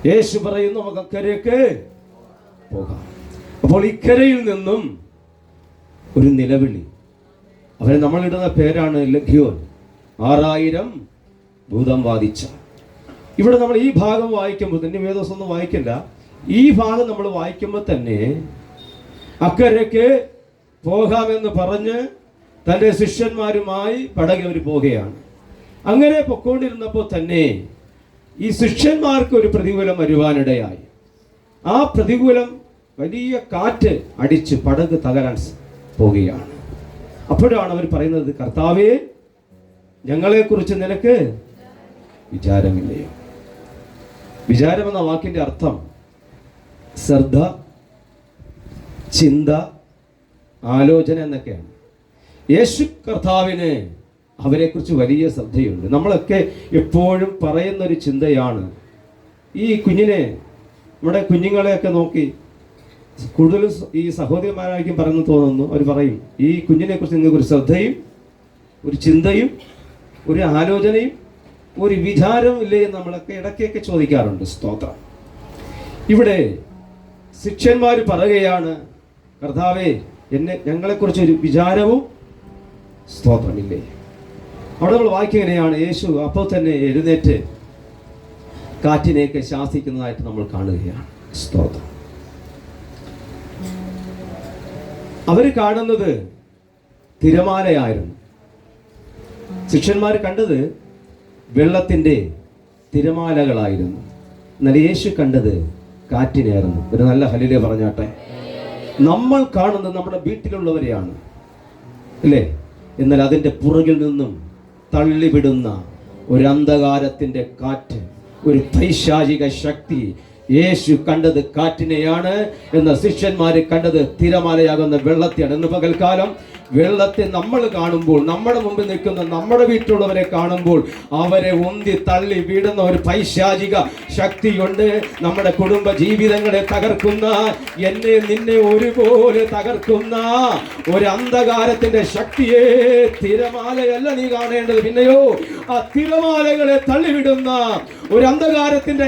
യേശു പറയുന്നു നമുക്ക് അക്കരയ്ക്ക് പോകാം. അപ്പോൾ ഇക്കരയിൽ നിന്നും ഒരു നിലവിളി, അവരെ നമ്മളിടുന്ന പേരാണ് ലഗ്യോൻ, 6000 ഭൂതം ബാധിച്ച. ഇവിടെ നമ്മൾ ഈ ഭാഗം വായിക്കുമ്പോൾ തന്നെ, വേദോസം ഒന്നും വായിക്കില്ല, ഈ ഭാഗം നമ്മൾ വായിക്കുമ്പോൾ തന്നെ അക്കരയ്ക്ക് പോകാമെന്ന് പറഞ്ഞ് തൻ്റെ ശിഷ്യന്മാരുമായി പടകിൽ അവർ പോവുകയാണ്. അങ്ങനെ പൊക്കോണ്ടിരുന്നപ്പോൾ തന്നെ ഈ ശിഷ്യന്മാർക്ക് ഒരു പ്രതികൂലം വരുവാനിടയായി. ആ പ്രതികൂലം വലിയ കാറ്റ് അടിച്ച് പടക് തകരാൻ പോവുകയാണ്. അപ്പോഴാണ് അവർ പറയുന്നത്, കർത്താവേ, ഞങ്ങളെക്കുറിച്ച് നിനക്ക് വിചാരമില്ലയോ? വിചാരം എന്ന വാക്കിന്റെ അർത്ഥം ശ്രദ്ധ, ചിന്ത, ആലോചന എന്നൊക്കെയാണ്. യേശു കർത്താവിന് അവരെക്കുറിച്ച് വലിയ ശ്രദ്ധയുണ്ട്. നമ്മളൊക്കെ എപ്പോഴും പറയുന്നൊരു ചിന്തയാണ്, ഈ കുഞ്ഞിനെ, നമ്മുടെ കുഞ്ഞുങ്ങളെയൊക്കെ നോക്കി കൂടുതലും ഈ സഹോദരിമാരായിരിക്കും പറയുന്നു തോന്നുന്നു. അവർ പറയും, ഈ കുഞ്ഞിനെ കുറിച്ച് നിങ്ങൾക്ക് ഒരു ശ്രദ്ധയും ഒരു ചിന്തയും ഒരു ആലോചനയും ഒരു വിചാരവും ഇല്ലേ എന്ന് നമ്മളൊക്കെ ഇടയ്ക്കൊക്കെ ചോദിക്കാറുണ്ട്. സ്തോത്രം. ഇവിടെ ശിഷ്യന്മാർ പറയുകയാണ്, കർത്താവേ, ഞങ്ങളെക്കുറിച്ച് ഒരു വിചാരവും സ്തോത്രമില്ലേ? അവിടെ നമ്മൾ വായിക്കുകയാണ്, യേശു അപ്പോൾ തന്നെ എഴുന്നേറ്റ് കാറ്റിനെയൊക്കെ ശാസിക്കുന്നതായിട്ട് നമ്മൾ കാണുകയാണ്. സ്തോത്രം. അവർ കാണുന്നത് തിരമാലയായിരുന്നു. ശിഷ്യന്മാർ കണ്ടത് വെള്ളത്തിൻ്റെ തിരമാലകളായിരുന്നു. എന്നാൽ യേശു കണ്ടത് കാറ്റിനെയായിരുന്നു. ഒരു നല്ല ഹല്ലേലൂയ പറഞ്ഞാട്ടെ. നമ്മൾ കാണുന്നത് നമ്മുടെ വീട്ടിലുള്ളവരെയാണ്, അല്ലേ? എന്നാൽ അതിൻ്റെ പുറകിൽ നിന്നും തള്ളിവിടുന്ന ഒരു അന്ധകാരത്തിൻ്റെ കാറ്റ്, ഒരു പൈശാചിക ശക്തി. യേശു കണ്ടത് കാറ്റിനെയാണ്, എന്ന ശിഷ്യന്മാര് കണ്ടത് തിരമാലയാകുന്ന വെള്ളത്തെയാണ്. ഇന്ന് പകൽക്കാലം വെള്ളത്തെ നമ്മൾ കാണുമ്പോൾ, നമ്മുടെ മുമ്പിൽ നിൽക്കുന്ന നമ്മുടെ വീട്ടിലുള്ളവരെ കാണുമ്പോൾ അവരെ ഉന്തി തള്ളി വിടുന്ന ഒരു പൈശാചിക ശക്തിയുണ്ട്. നമ്മുടെ കുടുംബ ജീവിതങ്ങളെ തകർക്കുന്ന, എന്നെ നിന്നെ ഒരുപോലെ തകർക്കുന്ന ഒരു അന്ധകാരത്തിന്റെ ശക്തിയെ തിരമാലയല്ല നീ കാണേണ്ടത്, പിന്നെയോ ആ തിരമാലകളെ തള്ളിവിടുന്ന ഒരു അന്ധകാരത്തിന്റെ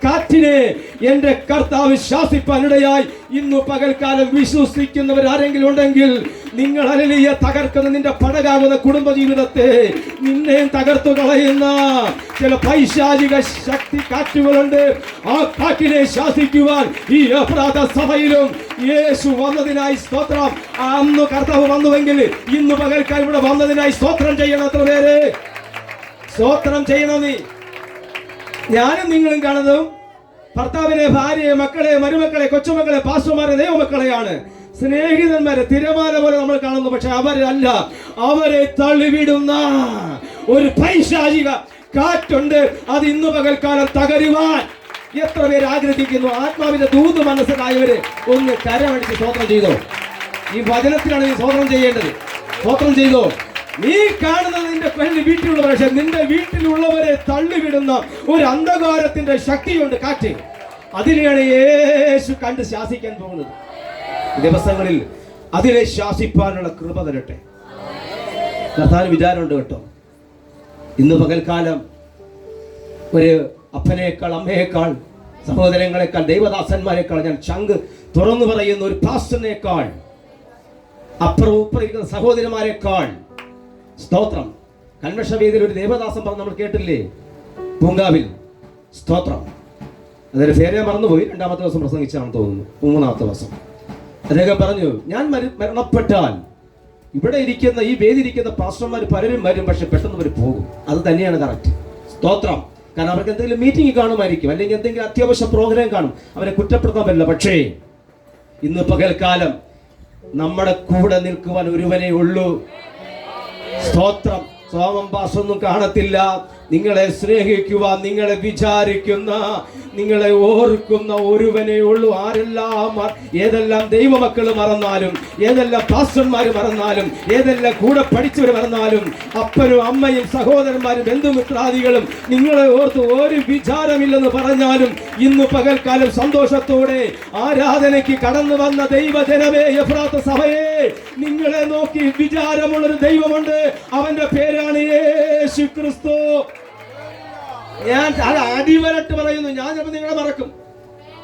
കാറ്റിനെ എന്റെ കർത്താവ് ശാസിപ്പാനിടയായി. ഇന്നു പകൽക്കാലം വിശ്വസിക്കുന്നവർ ആരെങ്കിലും ഉണ്ടെങ്കിൽ, നിങ്ങൾ ഹല്ലേലൂയ തകർക്കുന്ന നിന്റെ പടകാകുന്ന കുടുംബജീവിതത്തെ നിന്നെ തകർത്തു കളയുന്ന ചില പൈശാചിക ശക്തി കാറ്റുകളുണ്ട്. ആ കാറ്റിനെ ശാസിക്കുവാൻ ഈ അപരാധ സഭയിലും യേശു വന്നതിനായി സ്തോത്രം. അന്ന് കർത്താവ് വന്നുവെങ്കിൽ ഇന്ന് പകൽക്കാലം ഇവിടെ വന്നതിനായി സ്തോത്രം ചെയ്യണം. എത്ര പേര് സ്തോത്രം ചെയ്യണം? നീ, ഞാനും നിങ്ങളും കാണുന്നതും ഭർത്താവിനെ, ഭാര്യയെ, മക്കളെ, മരുമക്കളെ, കൊച്ചുമക്കളെ, പാസ്റ്റർമാരെ, ദൈവമക്കളെയാണ്, സ്നേഹിതന്മാരെ തിരമാല പോലെ നമ്മൾ കാണുന്നു. പക്ഷെ അവരല്ല, അവരെ തള്ളിവിടുന്ന ഒരു പൈശാചിക കാറ്റുണ്ട്. അത് ഇന്ന് പകൽക്കാലം തകരുവാൻ എത്ര പേര് ആഗ്രഹിക്കുന്നു? ആത്മാവിന്റെ ദൂത് മനസ്സിലായവര് ഒന്ന് കരമടിച്ച് സ്തോത്രം ചെയ്തോ. ഈ വചനത്തിലാണ് നീ സ്തോത്രം ചെയ്യേണ്ടത്. സ്തോത്രം ചെയ്തോ. നീ കാണുന്നത് നിന്റെ വീട്ടിലുള്ളവർ, പക്ഷെ നിന്റെ വീട്ടിലുള്ളവരെ തള്ളിവിടുന്ന ഒരു അന്ധകാരത്തിന്റെ ശക്തിയുണ്ട്, കാറ്റ്. അതിനെയാണ് യേശു കണ്ട് ശാസിക്കാൻ പോകുന്നത്. ദിവസങ്ങളിൽ അതിനെ ശാസിപ്പാനുള്ള കൃപ തരട്ടെ. കർത്താവിന് വിചാരമുണ്ട് കേട്ടോ. ഇന്ന് പകൽക്കാലം ഒരു അപ്പനേക്കാൾ, അമ്മയേക്കാൾ, സഹോദരങ്ങളെക്കാൾ, ദൈവദാസന്മാരെക്കാൾ, ഞാൻ ചങ്ക് തുറന്നു പറയുന്ന ഒരു പാസ്റ്ററിനേക്കാൾ, അപ്പുറം ഇപ്പുറം സഹോദരന്മാരെക്കാൾ സ്തോത്രം. കൺവെൻഷൻ വേദിയിൽ ഒരു ദേവദാസൻ പറഞ്ഞു, നമ്മൾ കേട്ടില്ലേ, പൂങ്കാവിൽ. സ്തോത്രം. അതിന്റെ പേരെ മറന്നുപോയി. 2ാമത്തെ ദിവസം പ്രസംഗിച്ചാണെന്ന് തോന്നുന്നു, 3ാമത്തെ ദിവസം. അദ്ദേഹം പറഞ്ഞു, ഞാൻ മരണപ്പെട്ടാൽ ഇവിടെ ഇരിക്കുന്ന, ഈ വേദിയിരിക്കുന്ന പാസ്റ്റർമാർ പലരും വരും, പക്ഷെ പെട്ടെന്ന് അവർ പോകും. അത് തന്നെയാണ് കറക്റ്റ്. സ്തോത്രം. കാരണം അവർക്ക് എന്തെങ്കിലും മീറ്റിംഗ് കാണുമായിരിക്കും, അല്ലെങ്കിൽ എന്തെങ്കിലും അത്യാവശ്യ പ്രോഗ്രാം കാണും. അവരെ കുറ്റപ്പെടുത്താൻ പറ്റില്ല. പക്ഷേ ഇന്ന് പകൽക്കാലം നമ്മുടെ കൂടെ നിൽക്കുവാൻ ഒരുവനേ ഉള്ളൂ. സ്തോത്രം. സോമം പാസൊന്നും കാണത്തില്ല. നിങ്ങളെ സ്നേഹിക്കുവാൻ, നിങ്ങളെ വിചാരിക്കുന്ന, നിങ്ങളെ ഓർക്കുന്ന ഒരുവനേ ഉള്ളൂ. ആരെല്ലാം, ഏതെല്ലാം ദൈവമക്കൾ മറന്നാലും, ഏതെല്ലാം പാസ്റ്റർമാർ മറന്നാലും, ഏതെല്ലാം കൂടെ പഠിച്ചവർ മറന്നാലും, അപ്പനും അമ്മയും സഹോദരന്മാരും ബന്ധുമിത്രാദികളും നിങ്ങളെ ഓർത്ത് ഒരു വിചാരമില്ലെന്ന് പറഞ്ഞാലും, ഇന്ന് പകൽക്കാലം സന്തോഷത്തോടെ ആരാധനയ്ക്ക് കടന്നു വന്ന ദൈവജനമേ, എഫ്രാത്ത സഭയെ, നിങ്ങളെ നോക്കി വിചാരമുള്ളൊരു ദൈവമുണ്ട്. അവന്റെ പേരാണ് യേശു ക്രിസ്തു. ഞാൻ അത് അടിവരട്ട് പറയുന്നു. ഞാൻ ചിലപ്പോൾ നിങ്ങളെ മറക്കും.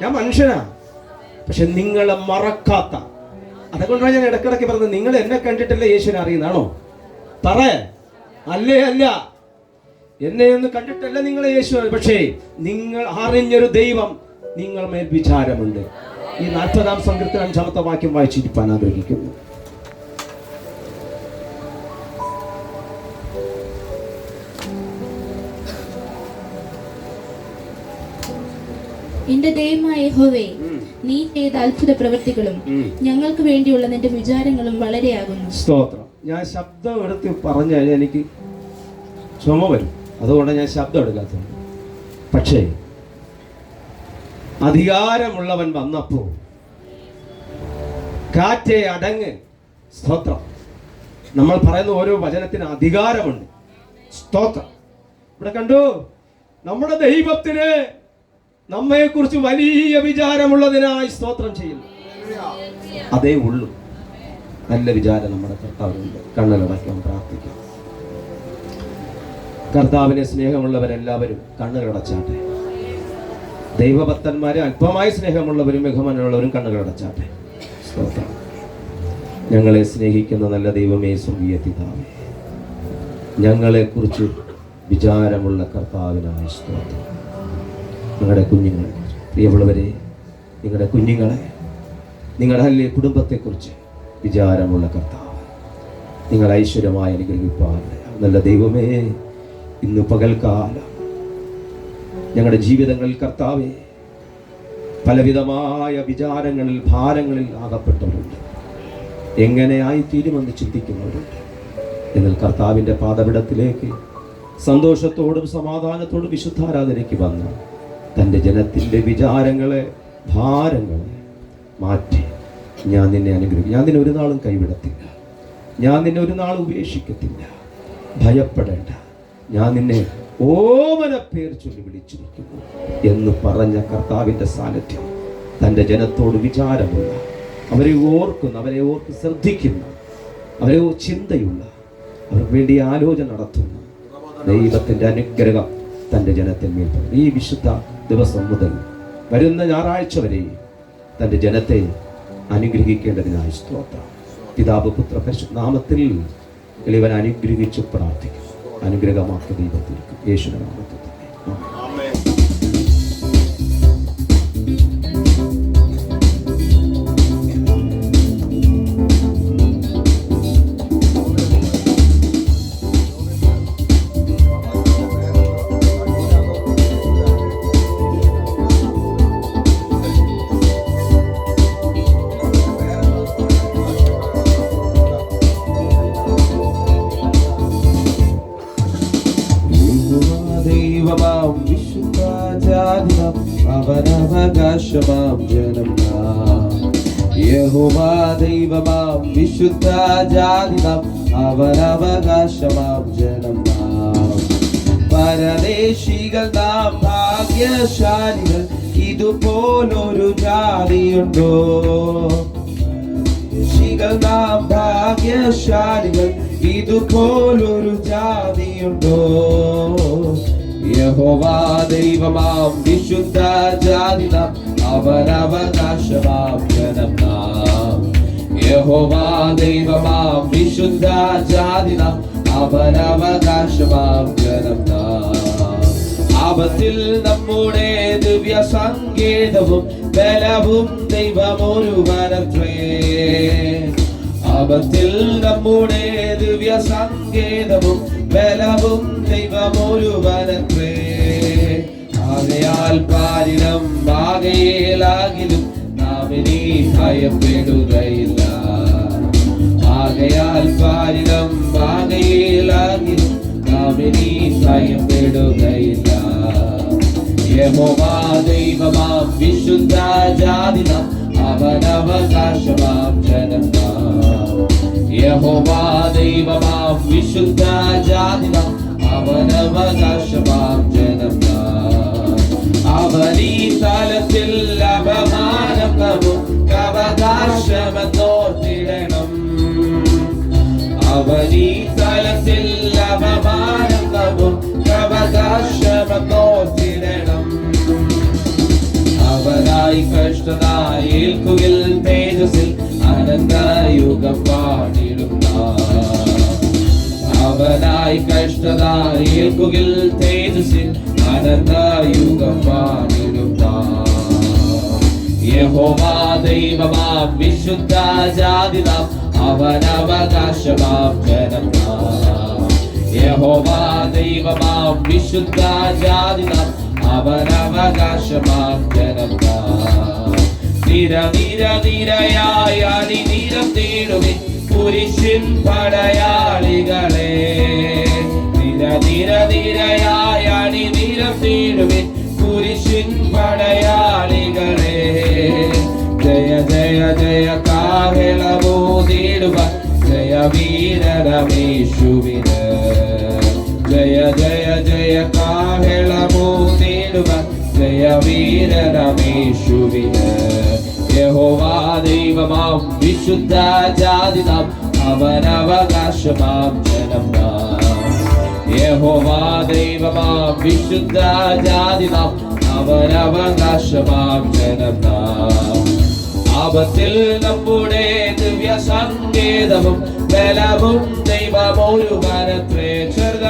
ഞാൻ മനുഷ്യനാ. പക്ഷെ നിങ്ങളെ മറക്കാത്ത. അതുകൊണ്ടാണ് ഞാൻ ഇടക്കിടയ്ക്ക് പറഞ്ഞത്, നിങ്ങൾ എന്നെ കണ്ടിട്ടല്ലേ യേശുവിനെ അറിയുന്നതാണോ? പറ. അല്ലേ? അല്ല. എന്നെ ഒന്ന് കണ്ടിട്ടല്ല നിങ്ങളെ യേശു, പക്ഷേ നിങ്ങൾ അറിഞ്ഞൊരു ദൈവം നിങ്ങൾ മേൽ വിചാരമുണ്ട്. ഈ 40-ാം സങ്കീർത്തനം 5-ാമത്തെ വാക്യം വായിച്ചിരിക്കാൻ ആഗ്രഹിക്കുന്നു. എന്റെ ദൈവമായ യഹോവേ, നീ ചെയ്ത അത്ഭുത പ്രവൃത്തികളും ഞങ്ങൾക്ക് വേണ്ടിയുള്ള നിന്റെ വിചാരങ്ങളും വളരെയാകുന്നു. സ്തോത്രം. ഞാൻ ശബ്ദം എടുത്ത് പറഞ്ഞു കഴിഞ്ഞാൽ എനിക്ക് ചുമ വരും, അതുകൊണ്ട് ഞാൻ ശബ്ദം എടുക്കാത്തത്. പക്ഷേ അധികാരമുള്ളവൻ വന്നപ്പോൾ കാറ്റേ അടങ്ങ്. സ്തോത്രം. നമ്മൾ പറയുന്ന ഓരോ വചനത്തിന് അധികാരമുണ്ട്. സ്തോത്രം. ഇവിടെ കണ്ടു, നമ്മുടെ ദൈവത്തിന് നമ്മെക്കുറിച്ച് വലിയ വിചാരമുള്ളതിനായി സ്തോത്രം ചെയ്യുന്നു. അതേ ഉള്ളൂ. നല്ല വിചാരം നമ്മുടെ കർത്താവിനുണ്ട്. കണ്ണുകളടയ്ക്കാൻ പ്രാർത്ഥിക്കാം. കർത്താവിനെ സ്നേഹമുള്ളവരെല്ലാവരും കണ്ണുകളടച്ചാട്ടെ. ദൈവഭക്തന്മാരെ അല്പമായി സ്നേഹമുള്ളവരും ബഹുമാനമുള്ളവരും കണ്ണുകളടച്ചാട്ടെ. സ്തോത്രം. ഞങ്ങളെ സ്നേഹിക്കുന്ന നല്ല ദൈവമേ, സ്വർഗീയ പിതാവേ, ഞങ്ങളെക്കുറിച്ച് വിചാരമുള്ള കർത്താവിനായ സ്തോത്രം. നിങ്ങളുടെ കുഞ്ഞുങ്ങളെ, പ്രിയമുള്ളവരെ, നിങ്ങളുടെ കുഞ്ഞുങ്ങളെ, നിങ്ങളുടെ അല്ലേ കുടുംബത്തെക്കുറിച്ച് വിചാരമുള്ള കർത്താവ് നിങ്ങൾ ഐശ്വര്യമായി അനുഗ്രഹിപ്പാൻ നല്ല ദൈവമേ, ഇന്ന് പകൽക്കാലം ഞങ്ങളുടെ ജീവിതങ്ങളിൽ കർത്താവേ പലവിധമായ വിചാരങ്ങളിൽ ഭാരങ്ങളിൽ ആകപ്പെട്ടവരുണ്ട്. എങ്ങനെയായി തീരുമെന്ന് ചിന്തിക്കുന്നവരുണ്ട്. എന്നാൽ കർത്താവിൻ്റെ പാദപിടത്തിലേക്ക് സന്തോഷത്തോടും സമാധാനത്തോടും വിശുദ്ധാരാധനയ്ക്ക് വന്ന് തൻ്റെ ജനത്തിൻ്റെ വിചാരങ്ങളെ ഭാരങ്ങളെ മാറ്റി ഞാൻ നിന്നെ അനുഗ്രഹിക്കും. ഞാൻ നിന്നെ ഒരു നാളും കൈവിടത്തില്ല. ഞാൻ നിന്നെ ഒരു നാളും ഉപേക്ഷിക്കത്തില്ല. ഭയപ്പെടേണ്ട, ഞാൻ നിന്നെ ഓമന പേർ ചൊല്ലി വിളിച്ചിരിക്കുന്നു എന്ന് പറഞ്ഞ കർത്താവിൻ്റെ സാന്നിധ്യം തൻ്റെ ജനത്തോട് വിചാരമുള്ള, അവരെ ഓർക്കുന്ന, അവരെ ഓർത്ത് ശ്രദ്ധിക്കുന്ന, അവരെ ചിന്തയുള്ള, അവർക്ക് വേണ്ടി ആലോചന നടത്തുന്ന ദൈവത്തിൻ്റെ അനുഗ്രഹം തൻ്റെ ജനത്തിന്മേൽ പകരും. ഈ വിശുദ്ധ ദിവസം മുതൽ വരുന്ന ഞായറാഴ്ച വരെ തൻ്റെ ജനത്തെ അനുഗ്രഹിക്കേണ്ടതിനായി സ്തോത്രം. പിതാവ് പുത്ര പരിശുദ്ധ നാമത്തിൽ ഇവൻ അനുഗ്രഹിച്ച് പ്രാർത്ഥിക്കും. അനുഗ്രഹമാക്കി ദൈവത്തിരിക്കും. യേശുവിന്റെ നാമത്തിൽ തന്നെ. ആമേൻ. അവനവകാശമാം ജനം യഹോവ ദൈവമാം വിശുദ്ധ ജാതിനാം അവനവകാശമാം ജനം പരദേശികൾ നാം ഭാഗ്യശാലികൾ ഇതുപോലൊരു ജാതിയുണ്ടോ ശികൾ നാം ഭാഗ്യശാലികൾ ഇതുപോലൊരു ജാതിയുണ്ടോ യഹോവ ദൈവമാം വിശുദ്ധ ജാതിനാം അവനവകാശമാം ജനം യഹോവ ദൈവമാം വിശുദ്ധ ജാതിനാം അവനവകാശമാം ജനം ആപത്തിൽ നമ്മുടെ ദിവ്യ സങ്കേതവും ബലവും ദൈവമൊരുവനത്രേ ആപത്തിൽ നമ്മുടെ ദിവ്യ സങ്കേതവും ബലവും ദൈവമൊരുവനത്രേ ആകയാൽ പാരിനം ആകയാലാകിലും നാം ഇനി ഭയപ്പെടുകയില്ല ആകയാൽ പാരിനം ആകയാലാകിലും നാം ഇനി ഭയപ്പെടുകയില്ല യഹോവ ദൈവമാം വിശുദ്ധ ജാതിനാം അവനവകാശമാം ജനം യഹോവ ദൈവമാം വിശുദ്ധ ജാതിനാം അവനവകാശമാം ജനം അവനീ തലത്തിൽ അപമാനം നമുക്ക് അവകാശമെന്നോർത്തിടണം അവനീ തലത്തിൽ അപമാനം നമുക്ക് അവകാശമെന്നോർത്തിടണം അവനായി അവനായി കഷ്ടത ഏൽക്കുകിൽ തേജസ്സിൽ അനന്തയുഗം പാടിടുന്ന അവനായി കഷ്ടത ഏൽക്കുകിൽ തേജസ്സിൽ അനന്തയുഗം പാടിടുന്ന യഹോവാ ദൈവമാം വിശുദ്ധ ജാതിനാം അവനവകാശമാം ജനം യഹോവാ ദൈവമാം വിശുദ്ധ ജാതിനാം അവനവകാശമാം ജനം നിര നിര നിരയായി അണിനിരം തേടുവിൻ കുരിശിൻ പടയാളികളെ നിര നിര നിരയായി അണിനിരം തേടുവിൻ കുരിശിൻ പടയാളികളെ ജയ ജയ ജയ കാഹളമോതിടുക ജയ വീരരമേശുവിന് ജയ ജയ ജയ കാഹളമോതിടുക ജയ വീരരമേശുവിന് യഹോവാ ദൈവമാം വിശുദ്ധ ജാതിനാം അവനവകാശമാം ജനം യഹോവാ ദൈവമാം വിശുദ്ധ ജാതിനാം അവനവകാശമാം ജനം ആപത്തിൽ നമ്മുടെ ദിവ്യ സങ്കേതവും ബലവും ദൈവമൊരു വനത്രേ ചെറുത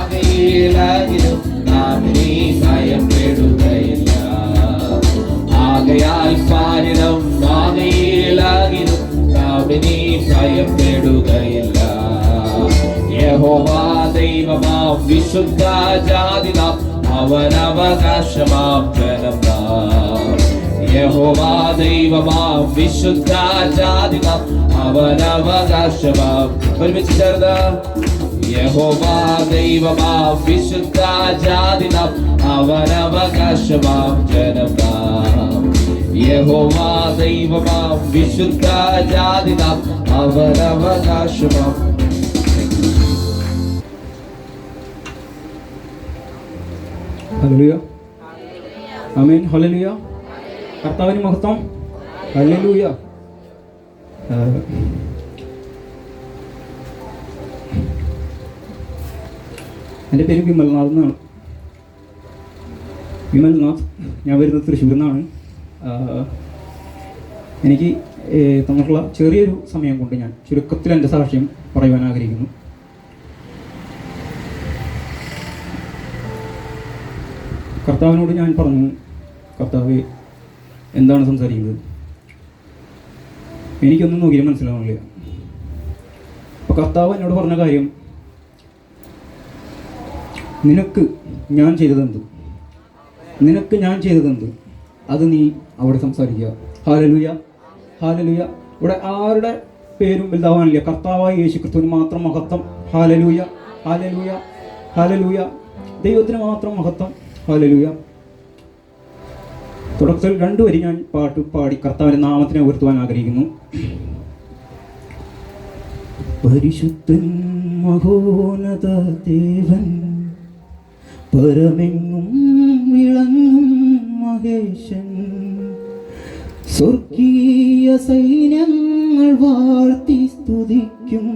ആകയിലും നാം നീ ഭയപ്പെടുകയില്ല ആകയാൽ പാരിടം ആകയിലും നാം നീ ഭയപ്പെടുകയില്ല യഹോവാ ദൈവമാം വിശുദ്ധ ജാതിനാം അവനവകാശമാം ജനം യഹോവാ ദൈവമാം വിശുദ്ധ ജാതിനാം അവനവകാശമാം ഒരുമിച്ച് ചേർന്ന യഹോവാ ദൈവമാം വിശുദ്ധ ജാതിനാം അവനവകാശമാം ജനം യഹോവാ ദൈവമാം വിശുദ്ധ ജാതിനാം അവനവകാശമാം. ഹല്ലേലൂയ ആമേൻ ഹല്ലേലൂയ കർത്താവിന് മഹത്വം ഹല്ലേലൂയ. എൻ്റെ പേര് വിമൽനാഥ് എന്നാണ്. വിമൽനാഥ്, ഞാൻ വരുന്നത് തൃശ്ശൂരിൽ നിന്നാണ്. എനിക്ക് തന്നിട്ടുള്ള ചെറിയൊരു സമയം കൊണ്ട് ഞാൻ ചുരുക്കത്തിൽ എൻ്റെ സാക്ഷ്യം പറയുവാൻ ആഗ്രഹിക്കുന്നു. കർത്താവിനോട് ഞാൻ പറഞ്ഞു, കർത്താവ് എന്താണ് സംസാരിക്കുന്നത്, എനിക്കൊന്നും നോക്കിയാൽ മനസ്സിലാവുന്നില്ല. അപ്പോൾ കർത്താവ് എന്നോട് പറഞ്ഞ കാര്യം, നിനക്ക് ഞാൻ ചെയ്തതെന്ത്, നിനക്ക് ഞാൻ ചെയ്തതെന്ത് അത് നീ അവിടെ സംസാരിക്കുക. Hallelujah hallelujah. ഇവിടെ ആരുടെ പേരും വലുതാവാനില്ല, കർത്താവായ യേശു ക്രിസ്തുവിന് മാത്രം മഹത്വം. ഹല്ലേലൂയ ഹല്ലേലൂയ ഹല്ലേലൂയ. ദൈവത്തിന് മാത്രം മഹത്വം. ഹല്ലേലൂയ. തുടക്കത്തിൽ 2 വരി ഞാൻ പാട്ട് പാടി കർത്താവിൻ്റെ നാമത്തിനെ ഉയർത്തുവാൻ ആഗ്രഹിക്കുന്നു. പരിശുദ്ധൻ മഹോന്നത ദേവൻ, പരമെങ്ങും വിളങ്ങും മഹേശൻ, സ്വർഗീയ സൈന്യങ്ങൾ വാഴ്ത്തി സ്തുതിക്കും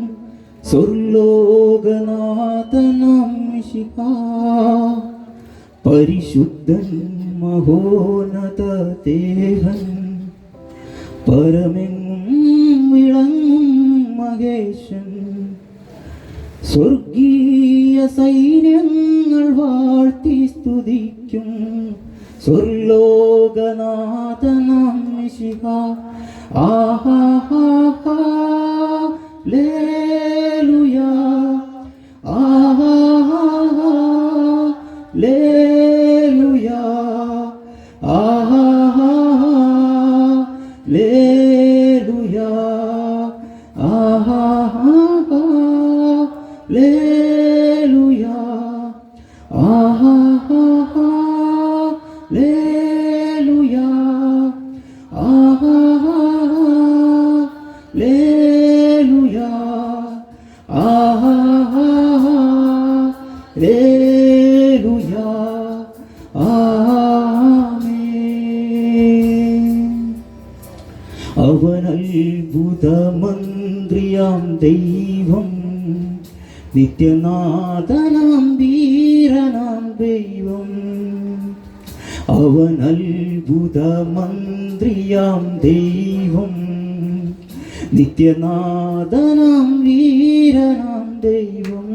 സ്വർലോകനാഥനാം മിശിഹാ. പരിശുദ്ധൻ മഹോന്നത ദേവൻ, പരമെങ്ങും വിളങ്ങും മഹേശൻ, സ്വർഗീയ സൈന്യങ്ങൾ വാഴ്ത്തി സ്തുതിക്കും സ്വർലോകനാഥനാം മിശിഹാ. ആഹാ ഹല്ലേലൂയാ ആഹാ ഹല്ലേലൂയാ ആഹാ ഹല്ലേലൂയാ ആഹാ ഹല്ലേലൂയാ ആഹാ ഹല്ലേലൂയാ ആഹാ ഹല്ലേലൂയാ ആഹാ ഹല്ലേലൂയാ ആമേൻ. അവൻ അത്ഭുത മന്ത്രി, ദൈവം, നിത്യനാഥനാം വീരനാം ദൈവം. അവൻ അത്ഭുത മന്ത്രിയാം ദൈവം, നിത്യനാഥനാം വീരനാം ദൈവം.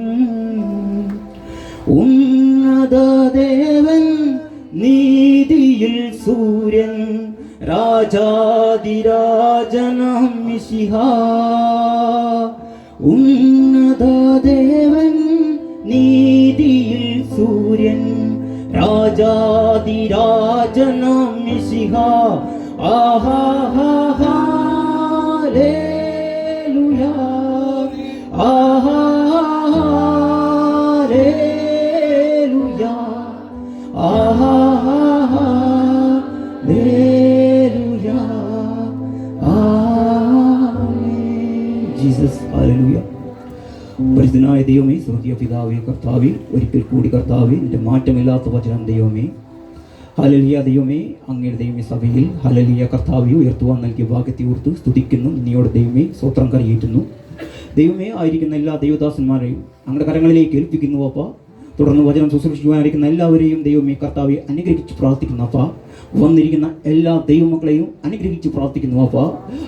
ഉന്നത ദേവൻ നീതിയിൽ സൂര്യൻ, രാജാതിരാജനാം മിശിഹാ. ഉന്നത ദേവൻ നീതിയിൽ സൂര്യൻ, രാജാതിരാജനാം മിശിഹാ. ആഹാ ഹല്ലേലൂയ, ആഹാ ഹല്ലേലൂയ, ആഹാ ഹല്ലേലൂയ, ആമേൻ. ജീസസ് ഹല്ലേലൂയ. പരിശുദ്ധനായ ദൈവമേ, സ്വർഗീയ പിതാവേ, കർത്താവേ, ഒരിക്കൽ കൂടി കർത്താവേ, നിന്റെ മാറ്റമില്ലാത്ത വചനം ദൈവമേ, ഹല്ലേലൂയ. ദൈവമേ, അങ്ങയുടെ ദൈവമേ സഭയിൽ ഹല്ലേലൂയ കർത്താവേ ഉയർത്തുവാൻ നൽകിയ ഭാഗ്യത്തെ ഓർത്ത് സ്തുതിക്കുന്നു. നീയോട് ദൈവമേ സ്വത്രം കരയേറ്റുന്നു. ദൈവമേ, ആയിരിക്കുന്ന എല്ലാ ദൈവദാസന്മാരെയും അങ്ങയുടെ കരങ്ങളിലേക്ക് ഏൽപ്പിക്കുന്നു അപ്പ. തുടർന്ന് വചനം ശുശ്രൂഷിക്കുവാനായിരിക്കുന്ന എല്ലാവരെയും ദൈവമേ കർത്താവെ അനുഗ്രഹിച്ച് പ്രാർത്ഥിക്കുന്നു അപ്പ. വന്നിരിക്കുന്ന എല്ലാ ദൈവമക്കളെയും അനുഗ്രഹിച്ച് പ്രാർത്ഥിക്കുന്നു അപ്പ.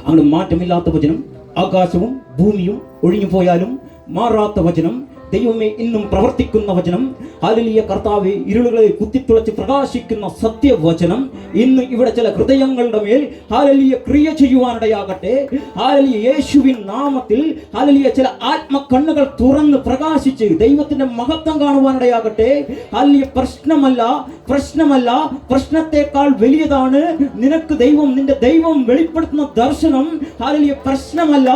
അങ്ങയുടെ മാറ്റമില്ലാത്ത വചനം, ആകാശവും ഭൂമിയും ഒഴിഞ്ഞു പോയാലും മാറാത്ത വചനം ദൈവമേ, ഇന്നും പ്രവർത്തിക്കുന്ന വചനം, ഹല്ലേലൂയ കർത്താവേ, ഇരുളുകളെ കുത്തിത്തുളച്ച് പ്രകാശിക്കുന്ന സത്യവചനം ഇന്ന് ഇവിടെ ചില ഹൃദയങ്ങളുടെ മേൽ ഹല്ലേലൂയ ക്രിയ ചെയ്യുവാനിടയാകട്ടെ. ഹല്ലേലൂയ യേശുവിൻ നാമത്തിൽ ഹല്ലേലൂയ ചില ആത്മകണ്ണുകൾ തുറന്ന് പ്രകാശിച്ച് ദൈവത്തിന്റെ മഹത്വം കാണുവാനിടയാകട്ടെ. ഹല്ലേലൂയ പ്രശ്നമല്ല, പ്രശ്നത്തെക്കാൾ വലിയതാണ് നിനക്ക് ദൈവം, നിന്റെ ദൈവം വെളിപ്പെടുത്തുന്ന ദർശനം. ഹല്ലേലൂയ പ്രശ്നമല്ല,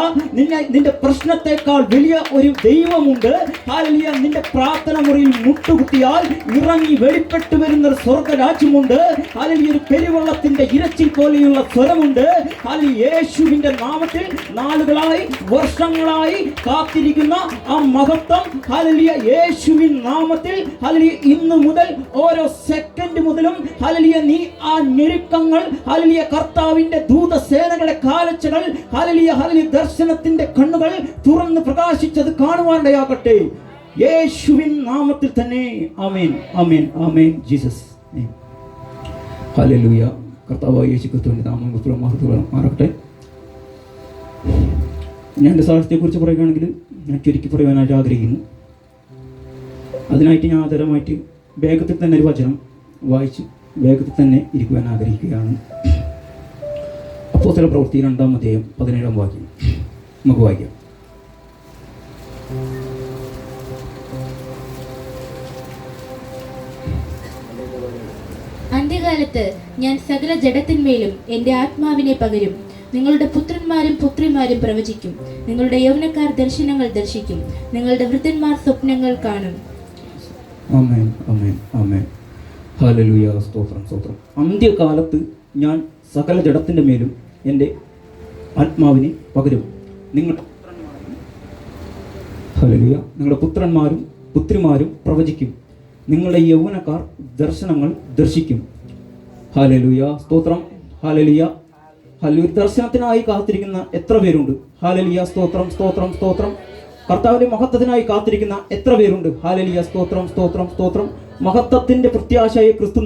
നിന്റെ പ്രശ്നത്തെക്കാൾ വലിയ ഒരു ദൈവമുണ്ട്. ഹല്ലേലൂയ, നിന്റെ പ്രാർത്ഥന മുറിയിൽ മുട്ടുകുത്തിയാൽ ഇറങ്ങി വെളിപ്പെട്ടു വരുന്ന ഒരു സ്വർഗ്ഗരാജ്യമുണ്ട്. ഹല്ലേലൂയ, ഒരു പെരുവെള്ളത്തിന്റെ ഇരച്ചിൽ പോലെയുള്ള സ്വരമുണ്ട്. ഹല്ലേലൂയ, യേശുവിന്റെ നാമത്തിൽ നാളുകളായി വർഷങ്ങളായി കാത്തിരിക്കുന്ന ആ മഹത്വം, ഹല്ലേലൂയ യേശുവിൻ നാമത്തിൽ ഹല്ലേലൂയ ഇന്നു മുതൽ ഓരോ സെക്കൻഡ് മുതലും ഹല്ലേലൂയ നീ ആ ഞെരുക്കങ്ങൾ, ഹല്ലേലൂയ കർത്താവിന്റെ ദൂതസേനകളെ കാലച്ചകൾ, ഹല്ലേലൂയ ഹല്ലേലൂയ ദർശനത്തിന്റെ കണ്ണുകൾ തുറന്ന് പ്രകാശിച്ചത് കാണുവാനിടയാകട്ടെ. യേശുവിൻ നാമത്തിൽ തന്നെ. ആമേൻ, ആമേൻ, ആമേൻ. ജീസസ് ഹല്ലേലൂയ. കർത്താവായ യേശു ക്രിസ്തുവിന്റെ നാമം മാറട്ടെ. ഞാൻ എൻ്റെ സാക്ഷ്യത്തെക്കുറിച്ച് പറയുകയാണെങ്കിൽ ഞാൻ ചുരുക്കി പറയുവാനായിട്ട് ആഗ്രഹിക്കുന്നു. അതിനായിട്ട് ഞാൻ ആധാരമായിട്ട് വേഗത്തിൽ തന്നെ ഒരു വചനം വായിച്ച് വേഗത്തിൽ തന്നെ ഇരിക്കുവാൻ ആഗ്രഹിക്കുകയാണ്. അപ്പോസ്തല പ്രവൃത്തി 2-ാം അധ്യായം 17-ാം വാക്യം നമുക്ക് വായിക്കാം. അന്ത്യകാലത്ത് ഞാൻ സകല ജഡത്തിന്മേലും എൻ്റെ ആത്മാവിനെ പകരും. നിങ്ങളുടെ പുത്രന്മാരും പുത്രിമാരും പ്രവചിക്കും, നിങ്ങളുടെ യൗവനക്കാർ ദർശനങ്ങൾ ദർശിക്കും, നിങ്ങളുടെ വൃദ്ധന്മാർ സ്വപ്നങ്ങൾ കാണും. ആമേൻ, ആമേൻ, ആമേൻ. ഹല്ലേലൂയ. സ്തോത്രം, സ്തോത്രം. അന്ത്യകാലത്ത് ഞാൻ സകല ജഡത്തിൻ്റെ മേലും എൻ്റെ ആത്മാവിനെ പകരും. ഹല്ലേലൂയ, നിങ്ങളുടെ പുത്രന്മാരും പുത്രിമാരും പ്രവചിക്കും, നിങ്ങളുടെ യൗവനക്കാർ ദർശനങ്ങൾ ദർശിക്കും. ഹല്ലേലൂയ. സ്തോത്രം. ഹല്ലേലൂയ. ഹല്ലേലൂയ. ദർശനത്തിനായി കാത്തിരിക്കുന്ന എത്ര പേരുണ്ട്? ഹല്ലേലൂയ. സ്തോത്രം, സ്തോത്രം, സ്തോത്രം. കർത്താവിന്റെ മഹത്വത്തിനായി കാത്തിരിക്കുന്ന എത്ര പേരുണ്ട്? ഹല്ലേലൂയ. സ്തോത്രം, സ്തോത്രം, സ്തോത്രം. മഹത്വത്തിന്റെ പ്രത്യാശയെ ക്രിസ്തു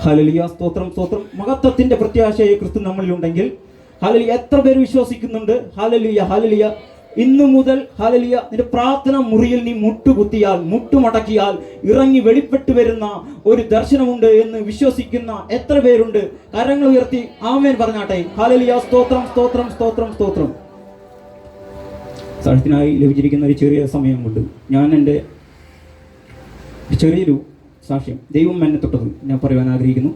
ഹല്ലേലൂയ. സ്തോത്രം, സ്തോത്രം. മഹത്വത്തിന്റെ പ്രത്യാശയെ ക്രിസ്തു നമ്മളിലുണ്ടെങ്കിൽ ഹല്ലേലൂയ എത്ര പേര് വിശ്വസിക്കുന്നുണ്ട്? Hallelujah, hallelujah. ഇന്നു മുതൽ ഹല്ലേലൂയ നിന്റെ പ്രാർത്ഥന മുറിയിൽ നീ മുട്ടുകുത്തിയാൽ, മുട്ടുമടക്കിയാൽ ഇറങ്ങി വെളിപ്പെട്ടു വരുന്ന ഒരു ദർശനമുണ്ട് എന്ന് വിശ്വസിക്കുന്ന എത്ര പേരുണ്ട്? കരങ്ങൾ ഉയർത്തി ആമേൻ പറഞ്ഞാട്ടെ. ഹല്ലേലൂയ. സ്തോത്രം, സ്തോത്രം, സ്തോത്രം, സ്തോത്രം. സാക്ഷ്യത്തിനായി ലഭിച്ചിരിക്കുന്ന ഒരു ചെറിയ സമയം കൊണ്ട് ഞാൻ എൻ്റെ ചെറിയൊരു സാക്ഷ്യം, ദൈവം എന്നെ തൊട്ടത് ഞാൻ പറയുവാൻ ആഗ്രഹിക്കുന്നു.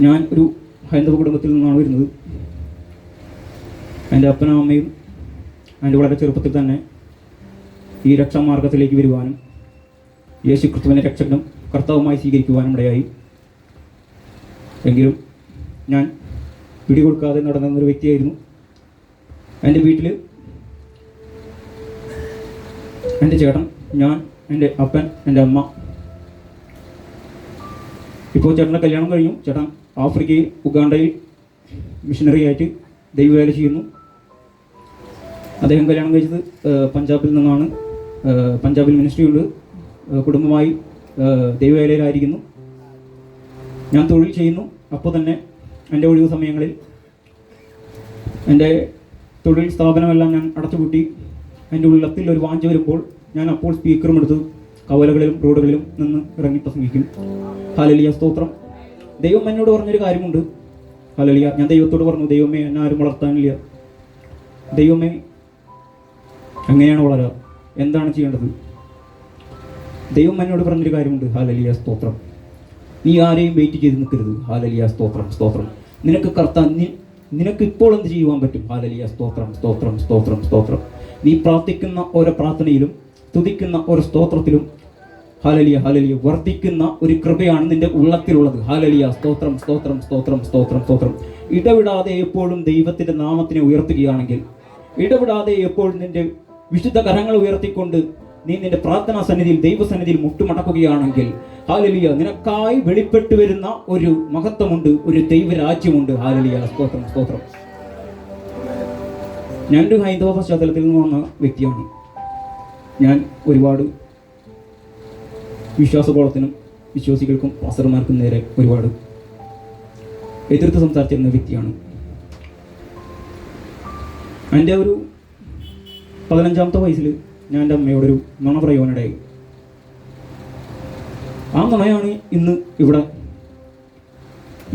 ഞാൻ ഒരു ഹൈന്ദവ കുടുംബത്തിൽ നിന്നാണ് വരുന്നത്. എൻ്റെ അപ്പനും അമ്മയും എൻ്റെ വളരെ ചെറുപ്പത്തിൽ തന്നെ ഈ രക്ഷാമാർഗത്തിലേക്ക് വരുവാനും യേശു ക്രിസ്തുവിനെ രക്ഷകനും കർത്താവുമായി സ്വീകരിക്കുവാനും ഇടയായി. എങ്കിലും ഞാൻ പിടികൊടുക്കാതെ നടന്നൊരു വ്യക്തിയായിരുന്നു. എൻ്റെ വീട്ടിൽ എൻ്റെ ചേട്ടൻ, ഞാൻ, എൻ്റെ അപ്പൻ, എൻ്റെ അമ്മ. ഇപ്പോൾ ചേട്ടൻ്റെ കല്യാണം കഴിഞ്ഞു. ചേട്ടൻ ആഫ്രിക്കയിൽ ഉഗാണ്ടയിൽ മിഷനറി ആയിട്ട് ദൈവവേല ചെയ്യുന്നു. അദ്ദേഹം കല്യാണം കഴിച്ചത് പഞ്ചാബിൽ നിന്നാണ്. പഞ്ചാബിൽ മിനിസ്ട്രി ഉണ്ട്. കുടുംബമായി ദൈവവേലയിലായിരിക്കുന്നു. ഞാൻ തൊഴിൽ ചെയ്യുന്നു. അപ്പോൾ തന്നെ എൻ്റെ ഒഴിവു സമയങ്ങളിൽ എൻ്റെ തൊഴിൽ സ്ഥാപനമെല്ലാം ഞാൻ അടച്ചുപൂട്ടി എൻ്റെ ഉള്ളത്തിൽ ഒരു വാഞ്ച വരുമ്പോൾ ഞാൻ അപ്പോൾ സ്പീക്കറും എടുത്ത് കവലകളിലും റോഡുകളിലും നിന്ന് ഇറങ്ങി പ്രസംഗിക്കും. ഹല്ലേലൂയ, സ്തോത്രം. ദൈവം എന്നോട് പറഞ്ഞൊരു കാര്യമുണ്ട്. ഹല്ലേലൂയ. ഞാൻ ദൈവത്തോട് പറഞ്ഞു, ദൈവമേ എന്നെ ആരും വളർത്താനില്ല. ദൈവമേ എങ്ങനെയാണ് വളരുക, എന്താണ് ചെയ്യേണ്ടത്? ദൈവം എന്നോട് പറഞ്ഞൊരു കാര്യമുണ്ട്. ഹല്ലേലൂയ, സ്തോത്രം. നീ ആരെയും വെയിറ്റ് ചെയ്ത് നിൽക്കരുത്. ഹല്ലേലൂയ, സ്തോത്രം, സ്തോത്രം. നിനക്ക് ഇപ്പോൾ എന്ത് ചെയ്യുവാൻ പറ്റും? ഹല്ലേലൂയ, സ്തോത്രം, സ്തോത്രം, സ്തോത്രം, സ്തോത്രം. നീ പ്രാർത്ഥിക്കുന്ന ഓരോ പ്രാർത്ഥനയിലും സ്തുതിക്കുന്ന ഒരു സ്തോത്രത്തിലും ഹല്ലേലൂയ, ഹല്ലേലൂയ, വർദ്ധിക്കുന്ന ഒരു കൃപയാണ് നിന്റെ ഉള്ളത്തിലുള്ളത്. ഹല്ലേലൂയ, സ്തോത്രം, സ്തോത്രം, സ്തോത്രം, സ്തോത്രം, സ്തോത്രം. ഇടവിടാതെ എപ്പോഴും ദൈവത്തിന്റെ നാമത്തിനെ ഉയർത്തുകയാണെങ്കിൽ, ഇടവിടാതെ എപ്പോഴും നിന്റെ വിശുദ്ധ കരങ്ങൾ ഉയർത്തിക്കൊണ്ട് നീ നിന്റെ പ്രാർത്ഥനാ സന്നിധിയിൽ ദൈവസന്നിധിയിൽ മുട്ടുമടക്കുകയാണെങ്കിൽ, ഹല്ലേലൂയ, നിനക്കായി വെളിപ്പെട്ടു വരുന്ന ഒരു മഹത്വമുണ്ട്, ഒരു ദൈവരാജ്യമുണ്ട്. ഹല്ലേലൂയ, സ്തോത്രം, സ്തോത്രം. ഞാനൊരു ഹൈന്ദവ പശ്ചാത്തലത്തിൽ നിന്ന് വന്ന വ്യക്തിയാണ്. ഞാൻ ഒരുപാട് വിശ്വാസബോധത്തിനും വിശ്വാസികൾക്കും പാസ്റ്റർമാർക്കും നേരെ ഒരുപാട് എതിർത്ത് സംസാരിച്ചിരുന്ന വ്യക്തിയാണ്. എൻ്റെ ഒരു 15ാമത്തെ വയസ്സിൽ ഞാൻ എൻ്റെ അമ്മയോടൊരു നുണ പറയുവാനിടയായി. ആ നുണയാണ് ഇന്ന് ഇവിടെ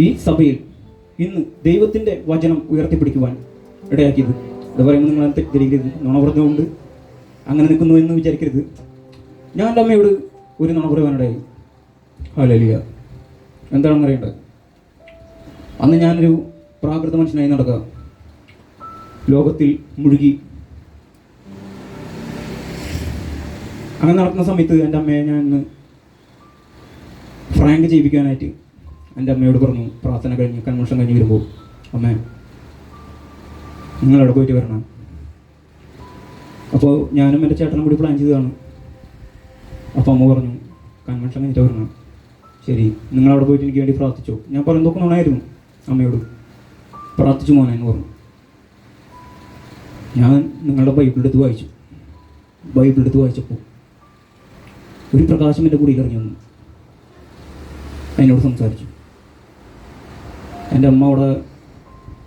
ഈ സഭയിൽ ഇന്ന് ദൈവത്തിൻ്റെ വചനം ഉയർത്തിപ്പിടിക്കുവാൻ ഇടയാക്കിയത്. ഇത് പറയുമ്പോൾ നിങ്ങൾ തെറ്റിദ്ധരിക്കരുത്. നുണ പറഞ്ഞുകൊണ്ട് അങ്ങനെ നിൽക്കുന്നു എന്ന് വിചാരിക്കരുത്. ഞാൻ എൻ്റെ അമ്മയോട് ഒരു നുണ പറയുവാനിടയായി. ഹല്ലേലൂയ. എന്താണെന്ന് അറിയേണ്ടത്? അന്ന് ഞാനൊരു പ്രാകൃത മനുഷ്യനായി നടക്കുക, ലോകത്തിൽ മുഴുകി അങ്ങനെ നടക്കുന്ന സമയത്ത് എൻ്റെ അമ്മയെ ഞാൻ ഇന്ന് ഫ്രാങ്ക് ചെയ്യിപ്പിക്കാനായിട്ട് എൻ്റെ അമ്മയോട് പറഞ്ഞു, പ്രാർത്ഥന കഴിഞ്ഞ് കൺവെൻഷൻ കഴിഞ്ഞ് വരുമ്പോൾ, അമ്മേ നിങ്ങളവിടെ പോയിട്ട് വരണം. അപ്പോൾ ഞാനും എൻ്റെ ചേട്ടനും കൂടി പ്ലാൻ ചെയ്തതാണ്. അപ്പോൾ അമ്മ പറഞ്ഞു, കൺവെൻഷൻ കഴിഞ്ഞിട്ട് വരണം. ശരി, നിങ്ങളവിടെ പോയിട്ട് എനിക്ക് വേണ്ടി പ്രാർത്ഥിച്ചോ? ഞാൻ പറയുന്നതൊക്കെ നുണയായിരുന്നു. അമ്മയോട് പ്രാർത്ഥിച്ചു മോനെ എന്ന് പറഞ്ഞു. ഞാൻ നിങ്ങളുടെ ബൈബിളെടുത്ത് വായിച്ചു. ബൈബിളെടുത്ത് വായിച്ചപ്പോൾ ഒരു പ്രകാശം എൻ്റെ കൂടെ ഇറങ്ങി വന്നു. അതിനോട് സംസാരിച്ചു. എൻ്റെ അമ്മ അവിടെ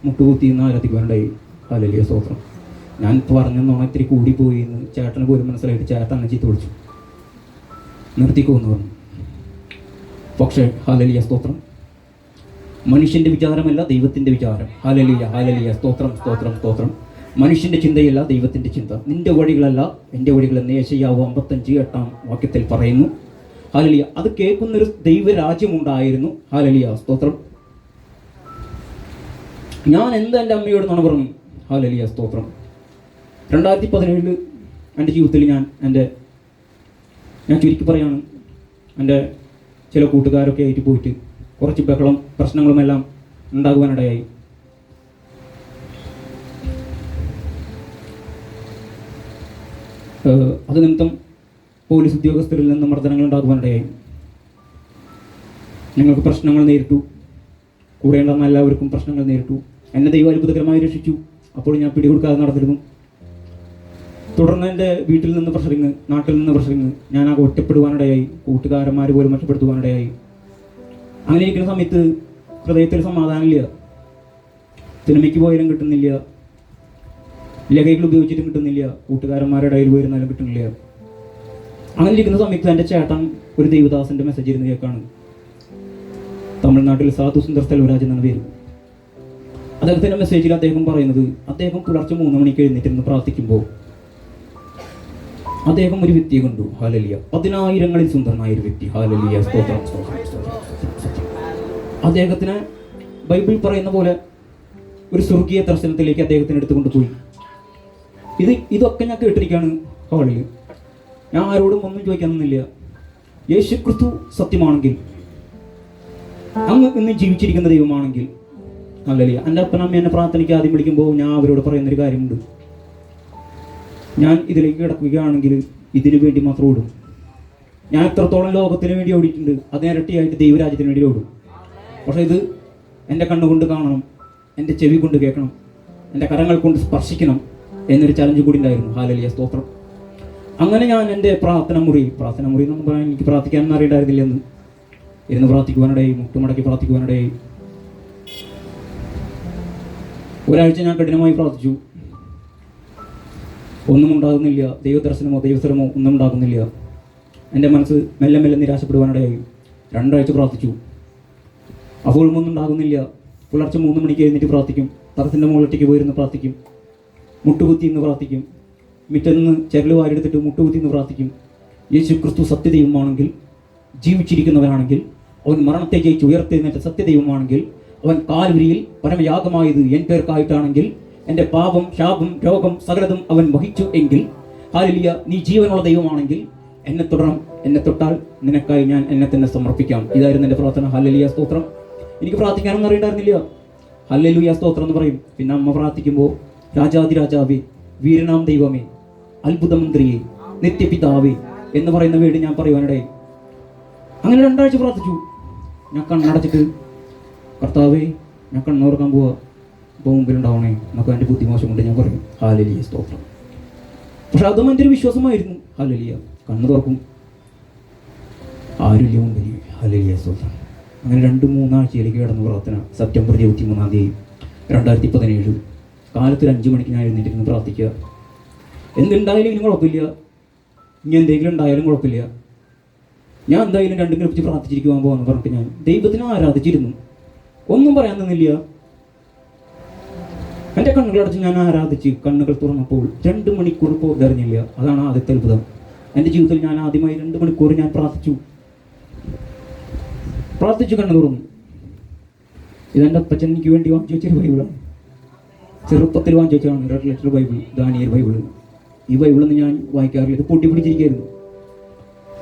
മുട്ടുകുത്തി നിന്ന് ആരാധിക്കുവാനുണ്ടായി. ഹല്ലേലൂയ, സ്തോത്രം. ഞാൻ പറഞ്ഞെന്നോണം ഇത്തിരി കൂടിപ്പോയി എന്ന് ചേട്ടന് പോലും മനസ്സിലായിട്ട് ചേട്ടൻ എന്നെ ചീത്ത വിളിച്ചു, നിർത്തിക്കോന്ന് പറഞ്ഞു. പക്ഷേ ഹല്ലേലൂയ, സ്തോത്രം, മനുഷ്യൻ്റെ വിചാരമല്ല ദൈവത്തിൻ്റെ വിചാരം. ഹല്ലേലൂയ, ഹല്ലേലൂയ, സ്തോത്രം, സ്തോത്രം, സ്തോത്രം. മനുഷ്യൻ്റെ ചിന്തയല്ല ദൈവത്തിൻ്റെ ചിന്ത. നിന്റെ വഴികളല്ല എൻ്റെ വഴികളെന്ന് യെശയ്യാവ് 55:8 വാക്യത്തിൽ പറയുന്നു. ഹല്ലേലൂയ. അത് കേൾക്കുന്നൊരു ദൈവരാജ്യമുണ്ടായിരുന്നു. ഹല്ലേലൂയ, സ്തോത്രം. ഞാൻ എന്താ എൻ്റെ അമ്മയോട് നുണ പറഞ്ഞു? ഹല്ലേലൂയ, സ്തോത്രം. 2017 എൻ്റെ ജീവിതത്തിൽ ഞാൻ ചുരുക്കി പറയാണ്, എൻ്റെ ചില കൂട്ടുകാരൊക്കെ ആയിട്ട് പോയിട്ട് കുറച്ച് ബഹളം പ്രശ്നങ്ങളുമെല്ലാം ഉണ്ടാകുവാനിടയായി. അത് നിമിത്തം പോലീസ് ഉദ്യോഗസ്ഥരിൽ നിന്ന് മർദ്ദനങ്ങൾ ഉണ്ടാകുവാനിടയായി. ഞങ്ങൾക്ക് പ്രശ്നങ്ങൾ നേരിട്ടു. കൂടെ ഉണ്ടാകുന്ന എല്ലാവർക്കും പ്രശ്നങ്ങൾ നേരിട്ടു. എന്നെ ദൈവം അത്ഭുതകരമായി രക്ഷിച്ചു. അപ്പോൾ ഞാൻ പിടികൊടുക്കാതെ നടന്നിരുന്നു. തുടർന്ന് എൻ്റെ വീട്ടിൽ നിന്ന് പ്രഷറിങ്, നാട്ടിൽ നിന്ന് പ്രഷറിങ്, ഞാൻ ആകെ ഒറ്റപ്പെടുവാനിടയായി. കൂട്ടുകാരന്മാർ പോലും ഒറ്റപ്പെടുത്തുവാനിടയായി. അങ്ങനെ ഇരിക്കുന്ന സമയത്ത് ഹൃദയത്തിൽ സമാധാനമില്ല. സിനിമയ്ക്ക് പോയാലും കിട്ടുന്നില്ല, ലഹരികൾ ഉപയോഗിച്ചിട്ടും കിട്ടുന്നില്ല, കൂട്ടുകാരന്മാരുടെ ഇടയിൽ പോയിരുന്നാലും കിട്ടുന്നില്ല. അങ്ങനെ ഇരിക്കുന്ന സമയത്ത് എൻ്റെ ചേട്ടൻ ഒരു ദൈവദാസൻ്റെ മെസ്സേജ് ഇരുന്ന് കേൾക്കാണ്. തമിഴ്നാട്ടിൽ സാധു സുന്ദർ സെൽവരാജ് എന്നാണ് പേര്. അദ്ദേഹത്തിൻ്റെ മെസ്സേജിൽ അദ്ദേഹം പറയുന്നത്, അദ്ദേഹം പുലർച്ചെ 3 മണിക്ക് എഴുന്നേറ്റിരുന്ന് പ്രാർത്ഥിക്കുമ്പോൾ അദ്ദേഹം ഒരു വ്യക്തിയെ കണ്ടു. ഹല്ലേലൂയ. 10,000ങ്ങളിൽ സുന്ദരനായ ഒരു വ്യക്തി. ഹല്ലേലൂയ, സ്തോത്രം, സ്തോത്രം, സ്തോത്രം. അദ്ദേഹത്തിന് ബൈബിൾ പറയുന്ന പോലെ ഒരു സ്വർഗീയ ദർശനത്തിലേക്ക് അദ്ദേഹത്തിന് എടുത്തുകൊണ്ട് പോയി. ഇതൊക്കെ ഞാൻ കേട്ടിരിക്കുകയാണ് ഹാളിൽ. ഞാൻ ആരോടും ഒന്നും ചോദിക്കാനൊന്നുമില്ല. യേശുക്രിസ്തു സത്യമാണെങ്കിൽ, അങ്ങ് ഇന്ന് ജീവിച്ചിരിക്കുന്ന ദൈവമാണെങ്കിൽ, ഹല്ലേലൂയ. എൻ്റെ അപ്പനമ്മ എന്നെ പ്രാർത്ഥനയ്ക്ക് ആദ്യം വിളിക്കുമ്പോൾ ഞാൻ അവരോട് പറയുന്നൊരു കാര്യമുണ്ട്. ഞാൻ ഇതിലേക്ക് കിടക്കുകയാണെങ്കിൽ ഇതിനു വേണ്ടി മാത്രം ഓടും. ഞാൻ എത്രത്തോളം ലോകത്തിന് വേണ്ടി ഓടിയിട്ടുണ്ട്, അതിനിരട്ടിയായിട്ട് ദൈവരാജ്യത്തിന് വേണ്ടി ഓടും. പക്ഷേ ഇത് എൻ്റെ കണ്ണുകൊണ്ട് കാണണം, എൻ്റെ ചെവി കൊണ്ട് കേൾക്കണം, എൻ്റെ കരങ്ങൾ കൊണ്ട് സ്പർശിക്കണം എന്നൊരു ചലഞ്ച് കൂടി ഉണ്ടായിരുന്നു. ഹല്ലേലൂയ സ്തോത്രം. അങ്ങനെ ഞാൻ എൻ്റെ പ്രാർത്ഥന മുറി എന്നൊന്നും പറയാൻ എനിക്ക് പ്രാർത്ഥിക്കാനൊന്നും അറിയണ്ടായിരുന്നില്ലെന്ന് ഇരുന്ന് പ്രാർത്ഥിക്കുവാനിടയിൽ, മുട്ടുമടക്കി പ്രാർത്ഥിക്കുവാനിടയിൽ ഒരാഴ്ച ഞാൻ കഠിനമായി പ്രാർത്ഥിച്ചു. ഒന്നും ഉണ്ടാകുന്നില്ല. ദൈവസ്ഥലമോ ഒന്നും ഉണ്ടാകുന്നില്ല. എൻ്റെ മനസ്സ് മെല്ലെ മെല്ലെ നിരാശപ്പെടുവാനിടയായി. 2 ആഴ്ച പ്രാർത്ഥിച്ചു. അപ്പോഴും ഒന്നും ഉണ്ടാകുന്നില്ല. പുലർച്ചെ 3 മണിക്ക് എഴുന്നേറ്റ് പ്രാർത്ഥിക്കും. തറസിൻ്റെ മുകളിലേക്ക് പോയിരുന്ന് പ്രാർത്ഥിക്കും. മുട്ടുകുത്തി ഇന്ന് പ്രാർത്ഥിക്കും. മിറ്റന്ന് ചെരൽ വാരിയെടുത്തിട്ട് മുട്ടുകുത്തി ഇന്ന് പ്രാർത്ഥിക്കും. യേശു ക്രിസ്തു സത്യദൈവമാണെങ്കിൽ, ജീവിച്ചിരിക്കുന്നവനാണെങ്കിൽ, അവൻ മരണത്തെ ജയിച്ച് ഉയർത്തെഴുന്നേറ്റ സത്യദൈവമാണെങ്കിൽ, അവൻ കാൽവരിയിൽ പരമയാഗമായത് എൻ പേർക്കായിട്ടാണെങ്കിൽ, എൻ്റെ പാപം, ശാപം, രോഗം സകലതും അവൻ വഹിച്ചു എങ്കിൽ, ഹല്ലേലൂയ, നീ ജീവനുള്ള ദൈവമാണെങ്കിൽ എന്നെ തൊടണം. എന്നെ തൊട്ടാൽ നിനക്കായി ഞാൻ എന്നെ തന്നെ സമർപ്പിക്കാം. ഇതായിരുന്നു എൻ്റെ പ്രാർത്ഥന. ഹല്ലേലൂയ സ്തോത്രം. എനിക്ക് പ്രാർത്ഥിക്കാനൊന്നും അറിയണ്ടായിരുന്നില്ല. ഹല്ലേലൂയ സ്തോത്രം എന്ന് പറയും. പിന്നെ അമ്മ പ്രാർത്ഥിക്കുമ്പോൾ രാജാതിരാജാവേ, വീരനാം ദൈവമേ, അത്ഭുതമന്ത്രിയെ, നിത്യപിതാവേ എന്ന് പറയുന്ന വീട് ഞാൻ പറയുവാനിടയിൽ. അങ്ങനെ 2 ആഴ്ച പ്രാർത്ഥിച്ചു. ഞാൻ കണ്ണടച്ചിട്ട്, കർത്താവേ ഞാൻ കണ്ണുറക്കാൻ പോവാ, ഇപ്പോൾ മുമ്പിലുണ്ടാവണേ എന്നൊക്കെ എൻ്റെ ബുദ്ധിമോശം കൊണ്ട് ഞാൻ പറയും. ഹല്ലേലൂയ സ്തോത്രം. പക്ഷെ അതും എൻ്റെ ഒരു വിശ്വാസമായിരുന്നു. ഹല്ലേലൂയ, കണ്ണ് തുറക്കും, ആരുമില്ല മുമ്പിൽ. ഹല്ലേലൂയ സ്തോത്രം. അങ്ങനെ 2-3 ആഴ്ചയിലേക്ക് കിടന്നു പ്രാർത്ഥന. സെപ്റ്റംബർ 23 2017 കാലത്ത് 5 മണിക്ക് ഞാൻ എഴുന്നേറ്റിരുന്ന് പ്രാർത്ഥിക്കുക. എന്തുണ്ടായാലും ഇനി കുഴപ്പമില്ല, ഇനി എന്തെങ്കിലും ഉണ്ടായാലും കുഴപ്പമില്ല, ഞാൻ എന്തായാലും 2 കൽപ്പിച്ച് പ്രാർത്ഥിച്ചിരിക്കുവാൻ പോകുന്നു പറഞ്ഞിട്ട് ഞാൻ ദൈവത്തിനെ ആരാധിച്ചിരുന്നു. ഒന്നും പറയാൻ നിന്നില്ല. എൻ്റെ കണ്ണുകളടച്ച് ഞാൻ ആരാധിച്ച് കണ്ണുകൾ തുറന്നപ്പോൾ 2 മണിക്കൂർ പോകറിഞ്ഞില്ല. അതാണ് ആദ്യത്തെ അത്ഭുതം. എൻ്റെ ജീവിതത്തിൽ ഞാൻ ആദ്യമായി 2 മണിക്കൂർ ഞാൻ പ്രാർത്ഥിച്ചു കണ്ണു തുറന്നു. ഇതെൻ്റെ അപ്പച്ചൻ എനിക്ക് വേണ്ടി വാങ്ങിച്ചു വെച്ചൊരു ബൈബിളാണ്. ചെറുപ്പത്തിൽ വാങ്ങിച്ചു വെച്ചാണ് red letter Bible, Daniel Bible. ഈ ബൈബിളൊന്നും ഞാൻ വായിക്കാറില്ല. ഇത് പൊട്ടി പിടിച്ചിരിക്കുകയായിരുന്നു.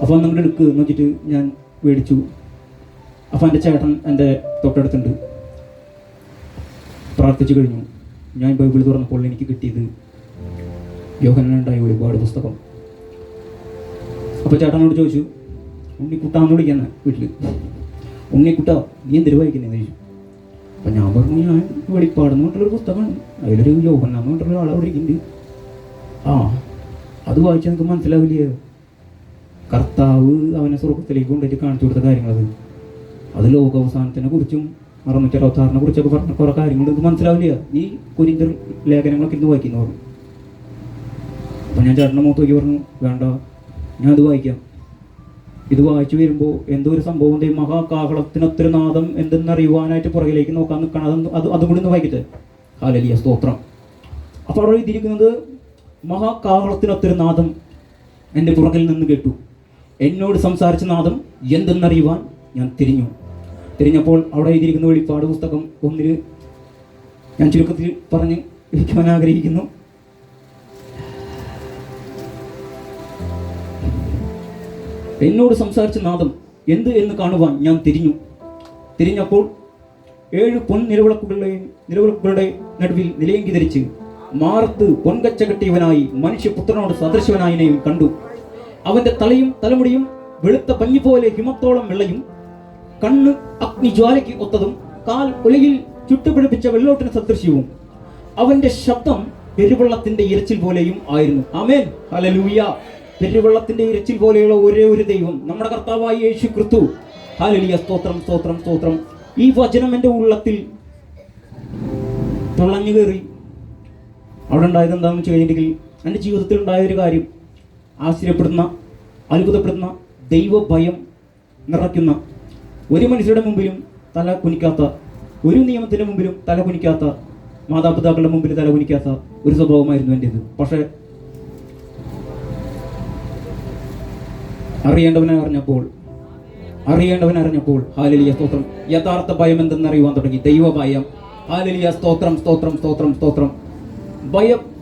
അപ്പോൾ നിങ്ങൾ എടുക്കുക എന്ന് വെച്ചിട്ട് ഞാൻ മേടിച്ചു. അപ്പോൾ എൻ്റെ ചേട്ടൻ എൻ്റെ തൊട്ടടുത്തുണ്ട്. പ്രാർത്ഥിച്ചു കഴിഞ്ഞു. ഞാൻ ബൈബിൾ തുറന്നപ്പോൾ എനിക്ക് കിട്ടിയത് യോഹന്നാനുണ്ടായ ഒരുപാട് പുസ്തകം. അപ്പോൾ ചേട്ടനോട് ചോദിച്ചു, ഉണ്ണിക്കുട്ടാന്ന് വിളിക്കാൻ വീട്ടിൽ, ഉണ്ണിക്കുട്ട നീ എന്തിനു വായിക്കുന്നതെന്ന് ചോദിച്ചു. അപ്പം ഞാൻ പറഞ്ഞു, ഞാൻ വെളിപ്പാടെന്ന് പറഞ്ഞിട്ടുള്ളൊരു പുസ്തകമാണ്, അതിലൊരു യോഹന്നാന്ന് പറഞ്ഞിട്ടുള്ള ആൾ അവിടെ ഇരിക്കുന്നുണ്ട്. ആ അത് വായിച്ചാൽ നിങ്ങൾക്ക് മനസ്സിലാവില്ലേ, കർത്താവ് അവനെ സ്വർഗത്തിലേക്ക് കൊണ്ടുപോയിട്ട് കാണിച്ചു കൊടുത്ത കാര്യങ്ങളത്. അത് ലോകാവസാനത്തിനെ കുറിച്ചും 666 കുറിച്ചൊക്കെ പറഞ്ഞ കുറേ കാര്യങ്ങൾ നിങ്ങൾക്ക് മനസ്സിലാവില്ല, ഈ കൊരിന്ത്യർ ലേഖനങ്ങളൊക്കെ ഇന്ന് വായിക്കുന്നു പറഞ്ഞു. അപ്പം ഞാൻ ചേട്ടൻ്റെ മുഖത്ത് നോക്കി പറഞ്ഞു, വേണ്ട ഞാൻ അത് വായിക്കാം. ഇത് വായിച്ചു വരുമ്പോൾ എന്തോ ഒരു സംഭവം, മഹാകാഹളത്തിനൊത്തൊരു നാദം എന്തെന്നറിയുവാനായിട്ട് പുറകിലേക്ക് നോക്കാൻ നിൽക്കണം. അതും കൂടി ഒന്ന് വായിക്കട്ടെ. ഹല്ലേലൂയ സ്തോത്രം. അപ്പോൾ അവിടെ എഴുതിയിരിക്കുന്നത്, മഹാകാഹളത്തിനൊത്തൊരു നാദം എൻ്റെ പുറകിൽ നിന്ന് കേട്ടു, എന്നോട് സംസാരിച്ച നാദം എന്തെന്നറിയുവാൻ ഞാൻ തിരിഞ്ഞപ്പോൾ അവിടെ എഴുതിയിരിക്കുന്ന വെളിപ്പാട് പുസ്തകം 1 ഞാൻ ചുരുക്കത്തിൽ പറഞ്ഞ് ഇരിക്കുവാൻ ആഗ്രഹിക്കുന്നു. എന്നോട് സംസാരിച്ച നാദം എന്ത് എന്ന് കാണുവാൻ ഞാൻ തിരിഞ്ഞപ്പോൾ 7 പൊൻ നിലവിളക്കുകളുടെ നടുവിൽ നിലയെങ്കി ധരിച്ച് മാറത്ത് പൊൻകച്ച കെട്ടിയവനായി മനുഷ്യപുത്രനോട് സദൃശവനായനെയും കണ്ടു. അവന്റെ തലയും തലമുടിയും വെളുത്ത പഞ്ഞി പോലെ ഹിമത്തോളം വെള്ളയും, കണ്ണ് അഗ്നിജ്വാലയ്ക്ക് ഒത്തതും, കാൽ ഉലയിൽ ചുട്ടുപിടിപ്പിച്ച വെള്ളോട്ടിന് സദൃശ്യവും. അവന്റെ ശബ്ദം പെരുവെള്ളത്തിന്റെ ഇരച്ചിൽ പോലെയും ആയിരുന്നു. ആമേൻ, ഹല്ലേലൂയ. പെരുവെള്ളത്തിന്റെ ഇരച്ചിൽ പോലെയുള്ള ഒരേ ഒരു ദൈവം നമ്മുടെ കർത്താവായ യേശു ക്രിസ്തു. ഹല്ലേലൂയ സ്തോത്രം സ്തോത്രം സ്തോത്രം. ഈ വചനം എൻ്റെ ഉള്ളത്തിൽ തുളഞ്ഞു കയറി. അവിടെ ഉണ്ടായത് എന്താണെന്ന് വെച്ച് കഴിഞ്ഞിട്ടുണ്ടെങ്കിൽ, എൻ്റെ ജീവിതത്തിൽ ഉണ്ടായ ഒരു കാര്യം, ആശ്ചര്യപ്പെടുന്ന, അത്ഭുതപ്പെടുന്ന, ദൈവഭയം നിറയ്ക്കുന്ന, ഒരു മനുഷ്യരുടെ മുമ്പിലും തല കുനിക്കാത്ത, ഒരു നിയമത്തിൻ്റെ മുമ്പിലും തല കുനിക്കാത്ത, മാതാപിതാക്കളുടെ മുമ്പിൽ തല കുനിക്കാത്ത ഒരു സ്വഭാവമായിരുന്നു എൻ്റേത്. പക്ഷേ അറിയേണ്ടവനറിഞ്ഞപ്പോൾ ഹല്ലേലൂയ സ്തോത്രം, യഥാർത്ഥ ഭയം എന്തെന്നറിയുവാൻ തുടങ്ങി. ദൈവഭയം. ഹല്ലേലൂയ സ്തോത്രം സ്തോത്രം സ്തോത്രം സ്തോത്രം.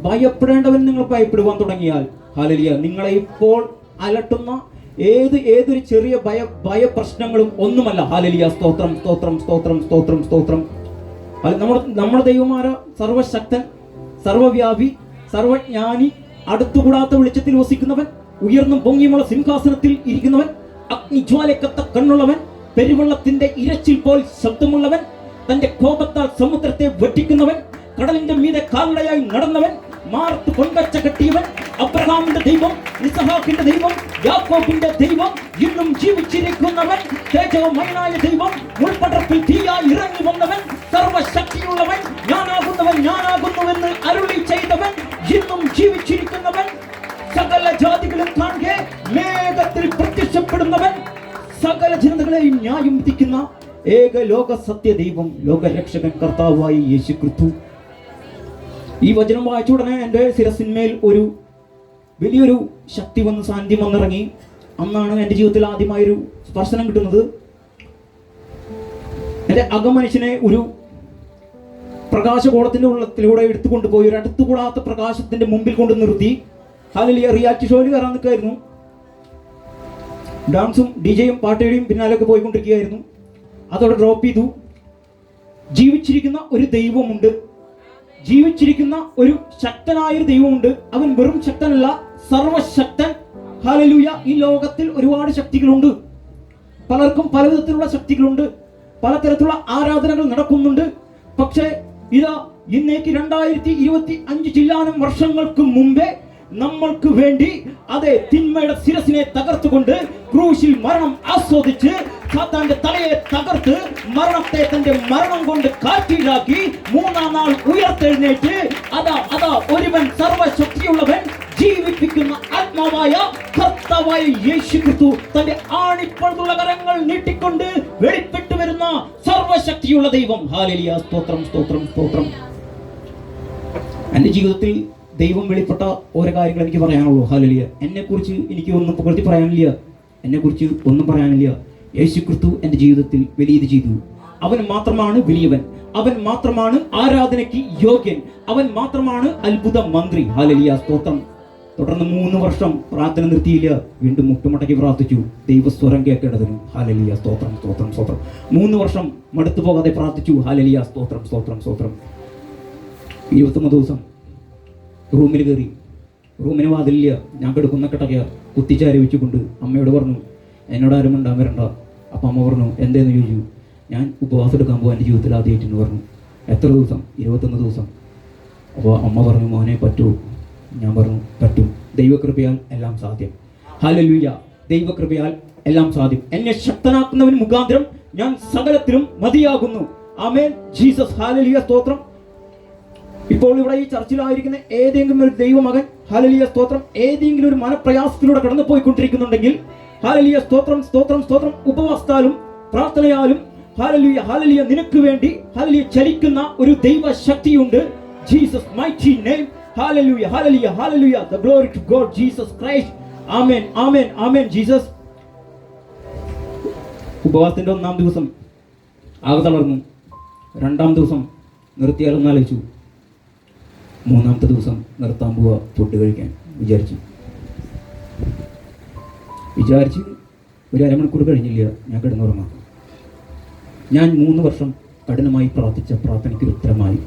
ഭയപ്പെടേണ്ടവൻ നിങ്ങൾ ഭയപ്പെടുവാൻ തുടങ്ങിയാൽ, ഹല്ലേലൂയ, നിങ്ങളെ ഇപ്പോൾ അലട്ടുന്ന ഏതൊരു ചെറിയ ഭയ പ്രശ്നങ്ങളും ഒന്നുമല്ല. ഹല്ലേലൂയ സ്തോത്രം സ്തോത്രം സ്തോത്രം സ്തോത്രം സ്തോത്രം. നമ്മുടെ ദൈവമാര സർവശക്തൻ, സർവവ്യാപി, സർവജ്ഞാനി, അടുത്തുകൂടാത്ത വെളിച്ചത്തിൽ വസിക്കുന്നവൻ, ഉയർന്നും പൊങ്ങിയുമുള്ള സിംഹാസനത്തിൽ ഇരിക്കുന്നവൻ, അഗ്നിജ്വാലക്കത്ത കണ്ണുള്ളവൻ, പെരുവെള്ളത്തിന്റെ ഇരച്ചിൽ പോൽ ശബ്ദമുള്ളവൻ, തന്റെ കോപത്താൽ സമുദ്രത്തെ വെട്ടിക്കുന്നവൻ, കടലിന്റെ മീതെ കാൽനടയായി നടന്നവൻ, മാർത്ത് പൊൻകച്ച കെട്ടിയവൻ, അബ്രഹാമിന്റെ ദൈവം, ഇസഹാക്കിന്റെ ദൈവം, യാക്കോബിന്റെ ദൈവം, ഇന്നും ജീവിച്ചിരിക്കുന്നവൻ, തേജോമയനായ ദൈവം, മുൾപടർപ്പിൽ തീയായി ഇറങ്ങി വന്നവൻ, സർവശക്തിയുള്ളവൻ, ഞാനാകുന്നുവെന്ന് അരുളി ചെയ്തവൻ, ഇന്നും ജീവിച്ചിരിക്കുന്നവൻ, സകല ജാതികളും കാണെ മേഘത്തിൽ പ്രത്യക്ഷപ്പെടുന്നവൻ, സകല ജനതകളെയും ന്യായം വിധിക്കുന്ന ഏക ലോക സത്യ ദൈവം, ലോകരക്ഷകൻ കർത്താവായി യേശു ക്രിസ്തു. ഈ വചനം വായിച്ച ഉടനെ എൻ്റെ ശിരസിന്മേൽ ഒരു വലിയൊരു ശക്തി വന്ന്, സാന്നിധ്യം വന്നിറങ്ങി. അന്നാണ് എൻ്റെ ജീവിതത്തിൽ ആദ്യമായൊരു സ്പർശനം കിട്ടുന്നത്. എൻ്റെ അകമനുഷ്യനെ ഒരു പ്രകാശഗോളത്തിന്റെ ഉള്ളത്തിലൂടെ എടുത്തുകൊണ്ടുപോയി ഒരു അടുത്തുകൂടാത്ത പ്രകാശത്തിന്റെ മുമ്പിൽ കൊണ്ട് നിർത്തി. ഹല്ലേലൂയ, റിയാലിറ്റി ഷോയിൽ കയറാൻ നിൽക്കായിരുന്നു. ഡാൻസും ഡിജയും പാട്ടുകയും പിന്നാലൊക്കെ പോയിക്കൊണ്ടിരിക്കുകയായിരുന്നു. അതോടെ ഡ്രോപ്പ് ചെയ്തു. ജീവിച്ചിരിക്കുന്ന ഒരു ദൈവമുണ്ട്, ജീവിച്ചിരിക്കുന്ന ഒരു ശക്തനായൊരു ദൈവമുണ്ട്. അവൻ വെറും ശക്തനല്ല, സർവശക്തൻ. ഹല്ലേലൂയ. ഈ ലോകത്തിൽ ഒരുപാട് ശക്തികളുണ്ട്, പലർക്കും പലവിധത്തിലുള്ള ശക്തികളുണ്ട്, പലതരത്തിലുള്ള ആരാധനകൾ നടക്കുന്നുണ്ട്. പക്ഷേ ഇതാ ഇന്നേക്ക് 2025 ചില്ലാനം വർഷങ്ങൾക്ക് മുമ്പേ നമ്മൾക്ക് വേണ്ടി അതേ തിന്മയുടെ ശിരസിനെ തകർത്തുകൊണ്ട് ക്രൂശിൽ മരണം ആസ്വദിച്ച് സാത്താന്റെ തലയെ തകർത്ത് മരണത്തെ തന്റെ മരണം കൊണ്ട് കാറ്റിലാക്കി 3-ാം നാൾ ഉയർത്തെഴുന്നേറ്റ് അതാ ഒരുവൻ സർവശക്തിയുള്ളവൻ ജീവിപ്പിക്കുന്ന ആത്മാവായ കർത്താവായ യേശു ക്രിസ്തു തന്റെ ആണിപ്പഴുതുള്ള കരങ്ങൾ നീട്ടിക്കൊണ്ട് വെളിപ്പെട്ടു വരുന്ന സർവശക്തിയുള്ള ദൈവം. ഹല്ലേലൂയ, സ്തോത്രം സ്തോത്രം സ്തോത്രം. എൻ്റെ ജീവിതത്തിൽ ദൈവം വെളിപ്പെട്ട ഓരോ കാര്യങ്ങൾ എനിക്ക് പറയാനുള്ളൂ. ഹല്ലേലൂയ. എന്നെക്കുറിച്ച് എനിക്ക് ഒന്നും പുകഴ്ത്തി പറയാനില്ല, എന്നെക്കുറിച്ച് ഒന്നും പറയാനില്ല. യേശു ക്രിസ്തു എൻ്റെ ജീവിതത്തിൽ വലിയത് ചെയ്തു. അവൻ മാത്രമാണ് വലിയവൻ, അവൻ മാത്രമാണ് ആരാധനയ്ക്ക് യോഗ്യൻ, അവൻ മാത്രമാണ് അത്ഭുത മന്ത്രി. ഹല്ലേലൂയ, സ്തോത്രം. തുടർന്ന് 3 വർഷം പ്രാർത്ഥന നിർത്തിയില്ല, വീണ്ടും മുട്ടുമടക്കി പ്രാർത്ഥിച്ചു ദൈവസ്വരം കേൾക്കേണ്ടതിന്. ഹല്ലേലൂയ, സ്തോത്രം സ്തോത്രം സ്തോത്രം. 3 വർഷം മടുത്തു പോകാതെ പ്രാർത്ഥിച്ചു. ഹല്ലേലൂയ, സ്തോത്രം സ്തോത്രം സ്തോത്രം. 21 ദിവസം റൂമിൽ കയറി. റൂമിന് വാതിലില്ല, ഞാൻ കിടക്കുന്ന കിടക്കുക കുത്തിച്ചാരി വെച്ചുകൊണ്ട് അമ്മയോട് പറഞ്ഞു എന്നോട് ആരും ഉണ്ടാകാൻ വരണ്ട. അപ്പം അമ്മ പറഞ്ഞു എന്തേന്ന് ചോദിച്ചു. ഞാൻ ഉപവാസം എടുക്കാൻ പോകും എൻ്റെ ജീവിതത്തിൽ ആദ്യമായിട്ടെന്ന് പറഞ്ഞു. എത്ര ദിവസം? 21 ദിവസം. അപ്പോൾ അമ്മ പറഞ്ഞു മോനെ പറ്റൂ. ഞാൻ പറഞ്ഞു പറ്റും, ദൈവകൃപയാൽ എല്ലാം സാധ്യം. ഹല്ലേലൂയ, ദൈവകൃപയാൽ എല്ലാം സാധ്യം. എന്നെ ശക്തനാക്കുന്നവൻ മുഖാന്തരം ഞാൻ സകലത്തിലും മതിയാകുന്നു. ആമേൻ, ജീസസ്. ഹല്ലേലൂയ, സ്തോത്രം. ഇപ്പോൾ ഇവിടെ ഈ ചർച്ചിലായിരിക്കുന്ന ഏതെങ്കിലും ഒരു ദൈവമകൻ, ഹല്ലേലൂയ സ്തോത്രം, ഏതെങ്കിലും ഒരു മനപ്രയാസത്തിലൂടെ കടന്നു പോയിക്കൊണ്ടിരിക്കുന്നുണ്ടെങ്കിൽ, ഹല്ലേലൂയ സ്തോത്രം സ്തോത്രം സ്തോത്രം, ഉപവാസത്താലും പ്രാർത്ഥനയാലും ഹല്ലേലൂയ ഹല്ലേലൂയ നിനക്ക് വേണ്ടി ഹല്ലേലൂയ ചലിക്കുന്ന ഒരു ദൈവ ശക്തിയുണ്ട്. Jesus mighty name. ഹല്ലേലൂയ ഹല്ലേലൂയ ഹല്ലേലൂയ. The glory to God Jesus Christ. ആമേൻ ആമേൻ ആമേൻ ജീസസ്. ഉപവാസത്തിന്റെ 1-ാം ദിവസം ആകെ തളർന്നു. 2-ാം ദിവസം നിർത്തിയാലൊന്ന് ആലോചിച്ചു. 3-ാമത്തെ ദിവസം നിർത്താൻ പോവുക ഫുഡ് കഴിക്കാൻ വിചാരിച്ച് ഒരു അരമണിക്കൂർ കഴിഞ്ഞില്ല, ഞാൻ കിടന്നുറങ്ങാം. ഞാൻ 3 വർഷം കഠിനമായി പ്രാർത്ഥിച്ച പ്രാർത്ഥനയ്ക്ക് ഉത്തരമായി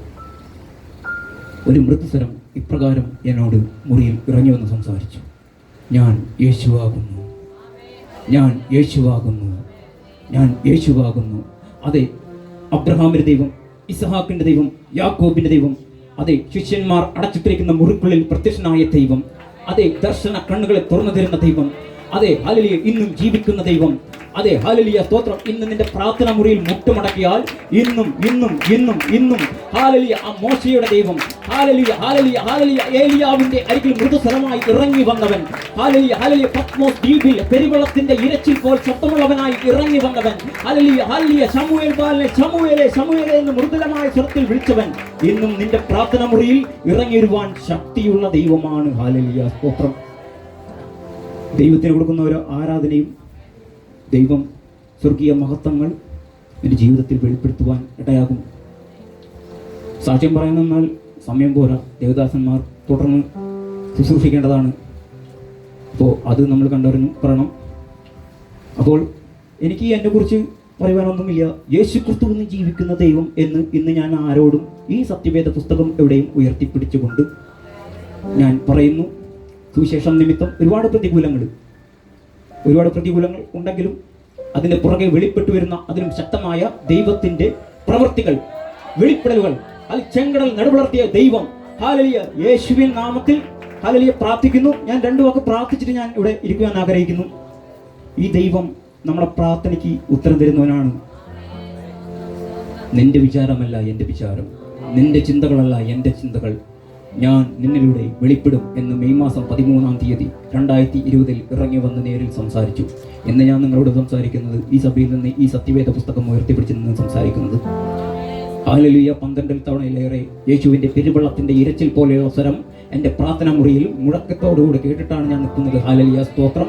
ഒരു മൃദുസ്വരം ഇപ്രകാരം എന്നോട് മുറിയിൽ ഇറങ്ങി വന്ന് സംസാരിച്ചു. ഞാൻ യേശുവാകുന്നു, ഞാൻ യേശുവാകുന്നു, ഞാൻ യേശുവാകുന്നു. അതെ, അബ്രഹാമിന്റെ ദൈവം, ഇസഹാക്കിന്റെ ദൈവം, യാക്കോബിന്റെ ദൈവം, അതെ ശിഷ്യന്മാർ അടച്ചിട്ടിരിക്കുന്ന മുറിക്കുള്ളിൽ പ്രത്യക്ഷനായ ദൈവം, അതെ ദർശന കണ്ണുകളെ തുറന്നു തരുന്ന ദൈവം, അതെ ഹല്ലേലൂയ ഇന്നും ജീവിക്കുന്ന ദൈവം, അതെ ഹല്ലേലൂയ സ്തോത്രം. ഇന്ന് നിന്റെ പ്രാർത്ഥന മുറിയിൽ മുട്ടുമടക്കിയാൽ ഇന്നും ഇന്നും ഇന്നും ഇന്നും ഹല്ലേലൂയ ആ മോശയുടെ ദൈവം, ഹല്ലേലൂയ ഹല്ലേലൂയ ഹല്ലേലൂയ ഏലിയാവിന്റെ അരികിൽ മൃദുസ്വരമായി ഇറങ്ങി വന്നവൻ, ഹല്ലേലൂയ ഹല്ലേലൂയ പത്മോസ് ദ്വീപിൽ പെരുവെള്ളത്തിന്റെ ഇരച്ചിൽ പോൽ ശബ്ദമുള്ളവനായി ഇറങ്ങി വന്നവൻ, ഹല്ലേലൂയ ഹല്ലേലൂയ ശമൂവേൽ ബാലനെ ശമൂവേലേ ശമൂവേലേ എന്ന് മൃദുലമായ സ്വരത്തിൽ വിളിച്ചവൻ ഇന്നും നിന്റെ പ്രാർത്ഥന മുറിയിൽ ഇറങ്ങി വരുവാൻ ശക്തിയുള്ള ദൈവമാണ്. ഹല്ലേലൂയ സ്തോത്രം. ദൈവത്തിന് കൊടുക്കുന്ന ഓരോ ആരാധനയും ദൈവം സ്വർഗീയ മഹത്വങ്ങൾ എൻ്റെ ജീവിതത്തിൽ വെളിപ്പെടുത്തുവാൻ ഇടയാകും. സാക്ഷ്യം പറയാനെന്നാൽ സമയം പോരാ, ദേവദാസന്മാർ തുടർന്ന് ശുശ്രൂഷിക്കേണ്ടതാണ്. അപ്പോൾ അത് നമ്മൾ കണ്ടറിഞ്ഞു പറയണം. അപ്പോൾ എനിക്ക് എന്നെക്കുറിച്ച് പറയുവാനൊന്നുമില്ല. യേശു ക്രിസ്തു എന്ന് ജീവിക്കുന്ന ദൈവം എന്ന് ഇന്ന് ഞാൻ ആരോടും ഈ സത്യവേദ പുസ്തകം എവിടെയും ഉയർത്തിപ്പിടിച്ചുകൊണ്ട് ഞാൻ പറയുന്നു. സുവിശേഷം നിമിത്തം ഒരുപാട് പ്രതികൂലങ്ങൾ ഉണ്ടെങ്കിലും അതിൻ്റെ പുറകെ വെളിപ്പെട്ടു വരുന്ന അതിലും ശക്തമായ ദൈവത്തിൻ്റെ പ്രവൃത്തികൾ, വെളിപ്പെടലുകൾ, അത് ചെങ്കടൽ നടുവളർത്തിയ ദൈവം. ഹല്ലേലൂയ. യേശുവിൻ നാമത്തിൽ ഹല്ലേലൂയ പ്രാർത്ഥിക്കുന്നു. ഞാൻ 2 വാക്ക് പ്രാർത്ഥിച്ചിട്ട് ഞാൻ ഇവിടെ ഇരിക്കുവാൻ ആഗ്രഹിക്കുന്നു. ഈ ദൈവം നമ്മുടെ പ്രാർത്ഥനയ്ക്ക് ഉത്തരം തരുന്നവനാണ്. നിന്റെ വിചാരമല്ല എൻ്റെ വിചാരം, നിന്റെ ചിന്തകളല്ല എൻ്റെ ചിന്തകൾ, ഞാൻ നിന്നിലൂടെ വെളിപ്പെടും എന്ന് മെയ് മാസം 13-ാം തീയതി 2020 ഇറങ്ങി വന്ന് നേരിൽ സംസാരിച്ചു. എന്ന് ഞാൻ നിങ്ങളോട് സംസാരിക്കുന്നത് ഈ സഭയിൽ നിന്ന് ഈ സത്യവേദ പുസ്തകം ഉയർത്തിപ്പിടിച്ച് നിന്ന് സംസാരിക്കുന്നത്. ഹല്ലേലൂയ. 12 തവണയിലേറെ യേശുവിൻ്റെ പെരുവെള്ളത്തിൻ്റെ ഇരച്ചിൽ പോലെയുള്ള സ്വരം എൻ്റെ പ്രാർത്ഥനാ മുറിയിൽ മുഴക്കത്തോടുകൂടി കേട്ടിട്ടാണ് ഞാൻ നിൽക്കുന്നത്. ഹല്ലേലൂയ സ്തോത്രം,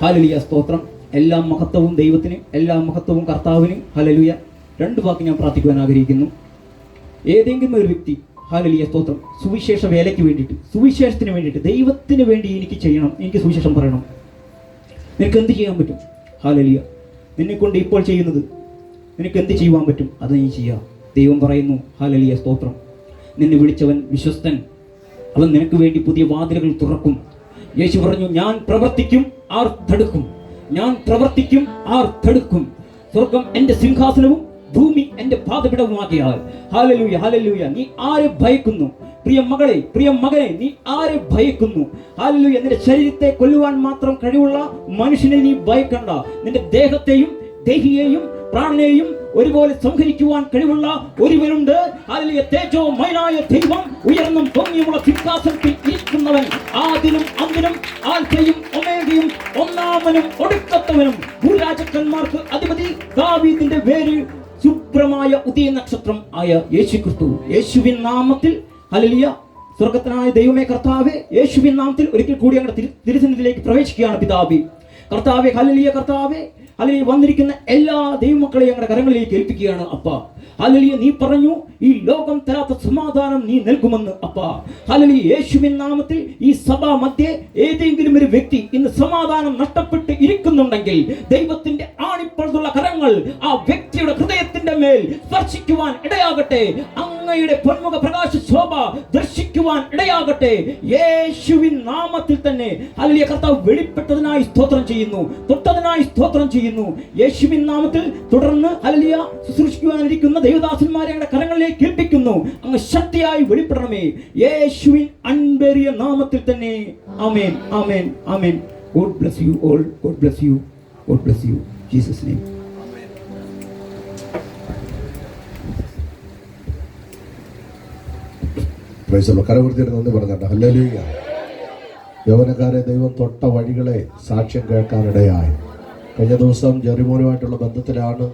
ഹല്ലേലൂയ സ്തോത്രം. എല്ലാ മഹത്വവും ദൈവത്തിന്, എല്ലാ മഹത്വവും കർത്താവിന്. ഹല്ലേലൂയ. 2 വാക്ക് ഞാൻ പ്രാർത്ഥിക്കുവാൻ ആഗ്രഹിക്കുന്നു. ഏതെങ്കിലും ഒരു വ്യക്തി ഹല്ലേലൂയ സ്തോത്രം സുവിശേഷ വേലയ്ക്ക് വേണ്ടിയിട്ട്, സുവിശേഷത്തിന് വേണ്ടിയിട്ട്, ദൈവത്തിന് വേണ്ടി എനിക്ക് ചെയ്യണം, എനിക്ക് സുവിശേഷം പറയണം, നിനക്ക് എന്ത് ചെയ്യാൻ പറ്റും? ഹല്ലേലൂയ. നിന്നെക്കൊണ്ട് ഇപ്പോൾ ചെയ്യുന്നത് നിനക്ക് എന്ത് ചെയ്യുവാൻ പറ്റും? അത് നീ ചെയ്യാം. ദൈവം പറയുന്നു ഹല്ലേലൂയ സ്തോത്രം, നിന്നെ വിളിച്ചവൻ വിശ്വസ്തൻ, അവൻ നിനക്ക് വേണ്ടി പുതിയ വാതിലുകൾ തുറക്കും. യേശു പറഞ്ഞു, ഞാൻ പ്രവർത്തിക്കും, ആർ തടുക്കും? ഞാൻ പ്രവർത്തിക്കും, ആർ തടുക്കും? സ്വർഗം എൻ്റെ സിംഹാസനവും ഭൂമി എൻ്റെ പാദപിടവുമാകിയാൽ. Hallelujah, hallelujah. നീ ആരെ ഭയക്കുന്നു? പ്രിയ മകളെ, പ്രിയ മകനെ, നീ ആരെ ഭയക്കുന്നു? ഹല്ലേലൂയ. നിന്റെ ശരീരത്തെ കൊല്ലുവാൻ മാത്രം കഴിവുള്ള മനുഷ്യനെ നീ ഭയക്കണ്ട. നിന്റെ ദേഹത്തെയും ദേഹിയെയും പ്രാണനെയും ഒരുപോലെ സംഹരിക്കുവാൻ കഴിവുള്ള ഒരുവനുണ്ട്. ഹല്ലേലൂയ. തേജോമയനായ ദൈവം ഉയർന്നും പൊങ്ങിയുമുള്ള സിംഹാസനത്തിൽ ഇരിക്കുന്നവൻ, ആദിനും അന്തിനും, ആൽഫയും ഒമേഗയും, ഒന്നാമനും ഒടുക്കത്തവനും, ഭൂരാജക്കന്മാർക്ക് അധിപതി, ദാവീദിന്റെ വേര്, ശുഭ്രമായ ഉദയ നക്ഷത്രം ആയ യേശുക്രിസ്തു. യേശുവിൻ നാമത്തിൽ ഹല്ലേലൂയ. സ്വർഗ്ഗസ്ഥനായ ദൈവമേ കർത്താവേ, യേശുവിൻ നാമത്തിൽ ഒരിക്കൽ കൂടി ഞങ്ങളുടെ തിരുസന്നിധിയിലേക്ക് പ്രവേശിക്കുകയാണ് പിതാവേ. കർത്താവേ, ഹല്ലേലൂയ കർത്താവേ, ഹല്ലേലൂയ. വന്നിരിക്കുന്ന എല്ലാ ദൈവമക്കളെയും ഞങ്ങളുടെ കരങ്ങളിലേക്ക് ഏൽപ്പിക്കുകയാണ് അപ്പ. ഹല്ലേലൂയ. നീ പറഞ്ഞു ഈ ലോകം തരാത്ത സമാധാനം നീ നൽകുമെന്ന് അപ്പ. ഹല്ലേലൂയ. യേശുവിൻ നാമത്തിൽ ഈ സഭാ മധ്യേ ഏതെങ്കിലും ഒരു വ്യക്തി ഇന്ന് സമാധാനം നഷ്ടപ്പെട്ട് ഇരിക്കുന്നുണ്ടെങ്കിൽ ദൈവത്തിന്റെ ആണിപ്പഴുതുള്ള കരങ്ങൾ ആ വ്യക്തിയുടെ ഹൃദയത്തിന്റെ മേൽ സ്പർശിക്കുവാൻ ഇടയാകട്ടെ. അങ്ങയുടെ പൊന്മുഖ പ്രകാശ ശോഭ ദർശിക്കുവാൻ ഇടയാകട്ടെ. യേശുവിൻ നാമത്തിൽ തന്നെ ഹല്ലേലൂയ. കർത്താവ് വെളിപ്പെട്ടതിനായി സ്തോത്രം ചെയ്യുന്നു, തൊട്ടതിനായി സ്തോത്രം ചെയ്യുന്നു. യേശുവിൻ നാമത്തിൽ തുടർന്ന് ഹല്ലേലൂയ ശുശ്രൂഷിക്കുവാനിരിക്കുന്ന ദൈവദാസന്മാരെ ഞങ്ങളുടെ കരങ്ങളിലേക്ക് ഏൽപ്പിക്കുന്നു. അങ്ങ് ശക്തിയായി വെളിപ്പെടണമേ, യേശുവിൻ അൻപേറിയ നാമത്തിൽ തന്നെ. ആമേൻ, ആമേൻ, ആമേൻ. God bless you all. God bless you. God bless you. Jesus name. കരവൃത്തിയുടെ നന്ദി പറഞ്ഞാട്ടെ. ഹല്ലേലൂയ. യൗവനക്കാരെ ദൈവം തൊട്ട വഴികളെ സാക്ഷ്യം കേൾക്കാനിടയായി. കഴിഞ്ഞ ദിവസം ജെറിമോനുമായിട്ടുള്ള ബന്ധത്തിലാണ്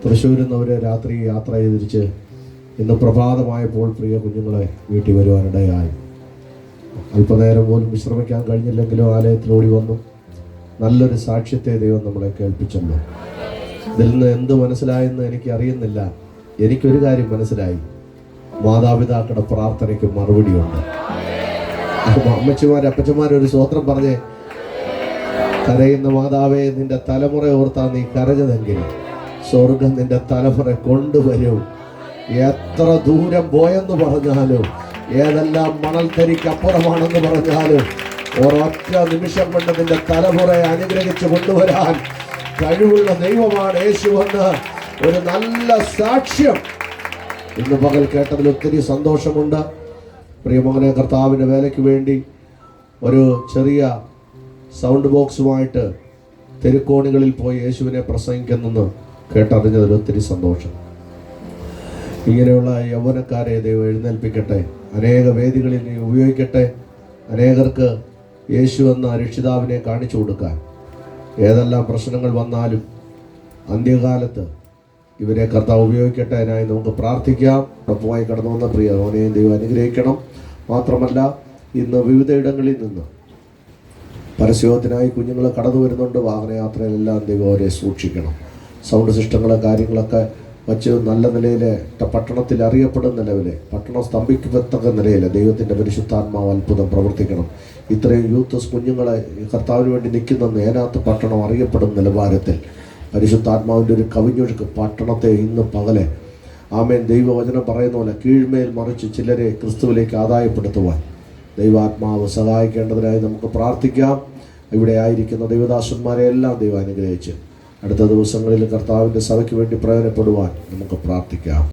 തൃശ്ശൂരിൽ നിന്ന് അവർ രാത്രി യാത്ര ചെയ്തിരിച്ച് ഇന്ന് പ്രഭാതമായപ്പോൾ പ്രിയ കുഞ്ഞുങ്ങളെ വീട്ടിൽ വരുവാനിടയായി. അല്പനേരം പോലും വിശ്രമിക്കാൻ കഴിഞ്ഞില്ലെങ്കിലും ആലയത്തിലോടി വന്നു. നല്ലൊരു സാക്ഷ്യത്തെ ദൈവം നമ്മളെ കേൾപ്പിച്ചല്ലോ. ഇതിൽ നിന്ന് എന്ത് മനസ്സിലായെന്ന് എനിക്ക് അറിയുന്നില്ല. എനിക്കൊരു കാര്യം മനസ്സിലായി, മാതാപിതാക്കളുടെ പ്രാർത്ഥനയ്ക്ക് മറുപടിയുണ്ട്. അപ്പച്ചന്മാരൊരു സ്വോത്രം പറഞ്ഞേ. കരയുന്ന മാതാവേ, നിന്റെ തലമുറ ഓർത്താ നീ കരഞ്ഞതെങ്കിൽ സ്വർഗം നിന്റെ തലമുറ കൊണ്ടുവരും. എത്ര ദൂരം പോയെന്ന് പറഞ്ഞാലും, ഏതെല്ലാം മണൽത്തരിക്കപ്പുറമാണെന്ന് പറഞ്ഞാലും, ഒരൊറ്റ നിമിഷം കൊണ്ട് നിന്റെ തലമുറയെ അനുഗ്രഹിച്ച് കൊണ്ടുവരാൻ കഴിവുള്ള ദൈവമാണ് യേശുവെന്ന് ഒരു നല്ല സാക്ഷ്യം ഇന്ന് പകൽ കേട്ടതിൽ ഒത്തിരി സന്തോഷമുണ്ട്. പ്രിയമകനെ, കർത്താവിൻ്റെ വേലയ്ക്ക് വേണ്ടി ഒരു ചെറിയ സൗണ്ട് ബോക്സുമായിട്ട് തെരുക്കോണികളിൽ പോയി യേശുവിനെ പ്രസംഗിക്കുന്നെന്ന് കേട്ടറിഞ്ഞതിൽ ഒത്തിരി സന്തോഷം. ഇങ്ങനെയുള്ള യൗവനക്കാരെ ദൈവം എഴുന്നേൽപ്പിക്കട്ടെ, അനേക വേദികളിൽ നീ ഉപയോഗിക്കട്ടെ. അനേകർക്ക് യേശു എന്ന രക്ഷിതാവിനെ കാണിച്ചു കൊടുക്കാൻ. ഏതെല്ലാം പ്രശ്നങ്ങൾ വന്നാലും അന്ത്യകാലത്ത് ഇവരെ കർത്താവ് ഉപയോഗിക്കട്ടെ. അതിനായി നമുക്ക് പ്രാർത്ഥിക്കാം. ഉറപ്പുമായി കടന്നു വന്ന പ്രിയ ഓനെയും ദൈവം അനുഗ്രഹിക്കണം. മാത്രമല്ല, ഇന്ന് വിവിധ ഇടങ്ങളിൽ നിന്ന് പരസ്യത്തിനായി കുഞ്ഞുങ്ങൾ കടന്നു വരുന്നുണ്ട്. വാഹനയാത്രയിലെല്ലാം ദൈവം അവരെ സൂക്ഷിക്കണം. സൗണ്ട് സിസ്റ്റങ്ങൾ കാര്യങ്ങളൊക്കെ വച്ച് നല്ല നിലയിൽ പട്ടണത്തിൽ അറിയപ്പെടുന്ന ലെവലിൽ, പട്ടണം സ്തംഭിക്കത്തക്ക നിലയിൽ ദൈവത്തിൻ്റെ പരിശുദ്ധാത്മാവ് അത്ഭുതം പ്രവർത്തിക്കണം. ഇത്രയും യൂത്ത് കുഞ്ഞുങ്ങളെ കർത്താവിന് വേണ്ടി നിൽക്കുന്ന നേനാത്ത് പട്ടണം അറിയപ്പെടുന്ന നിലവാരത്തിൽ പരിശുദ്ധാത്മാവിൻ്റെ ഒരു കവിഞ്ഞൊഴുക്ക് പട്ടണത്തെ ഇന്ന് പകലെ ആമേൻ ദൈവവചനം പറയുന്ന പോലെ കീഴ്മേൽ മറിച്ച് ചിലരെ ക്രിസ്തുവിലേക്ക് ആദായപ്പെടുത്തുവാൻ ദൈവാത്മാവ് സഹായിക്കേണ്ടതിനായി നമുക്ക് പ്രാർത്ഥിക്കാം. ഇവിടെ ആയിരിക്കുന്ന ദൈവദാസന്മാരെ എല്ലാം ദൈവം അനുഗ്രഹിച്ച് അടുത്ത ദിവസങ്ങളിൽ കർത്താവിൻ്റെ സഭയ്ക്ക് വേണ്ടി പ്രയോജനപ്പെടുവാൻ നമുക്ക് പ്രാർത്ഥിക്കാം.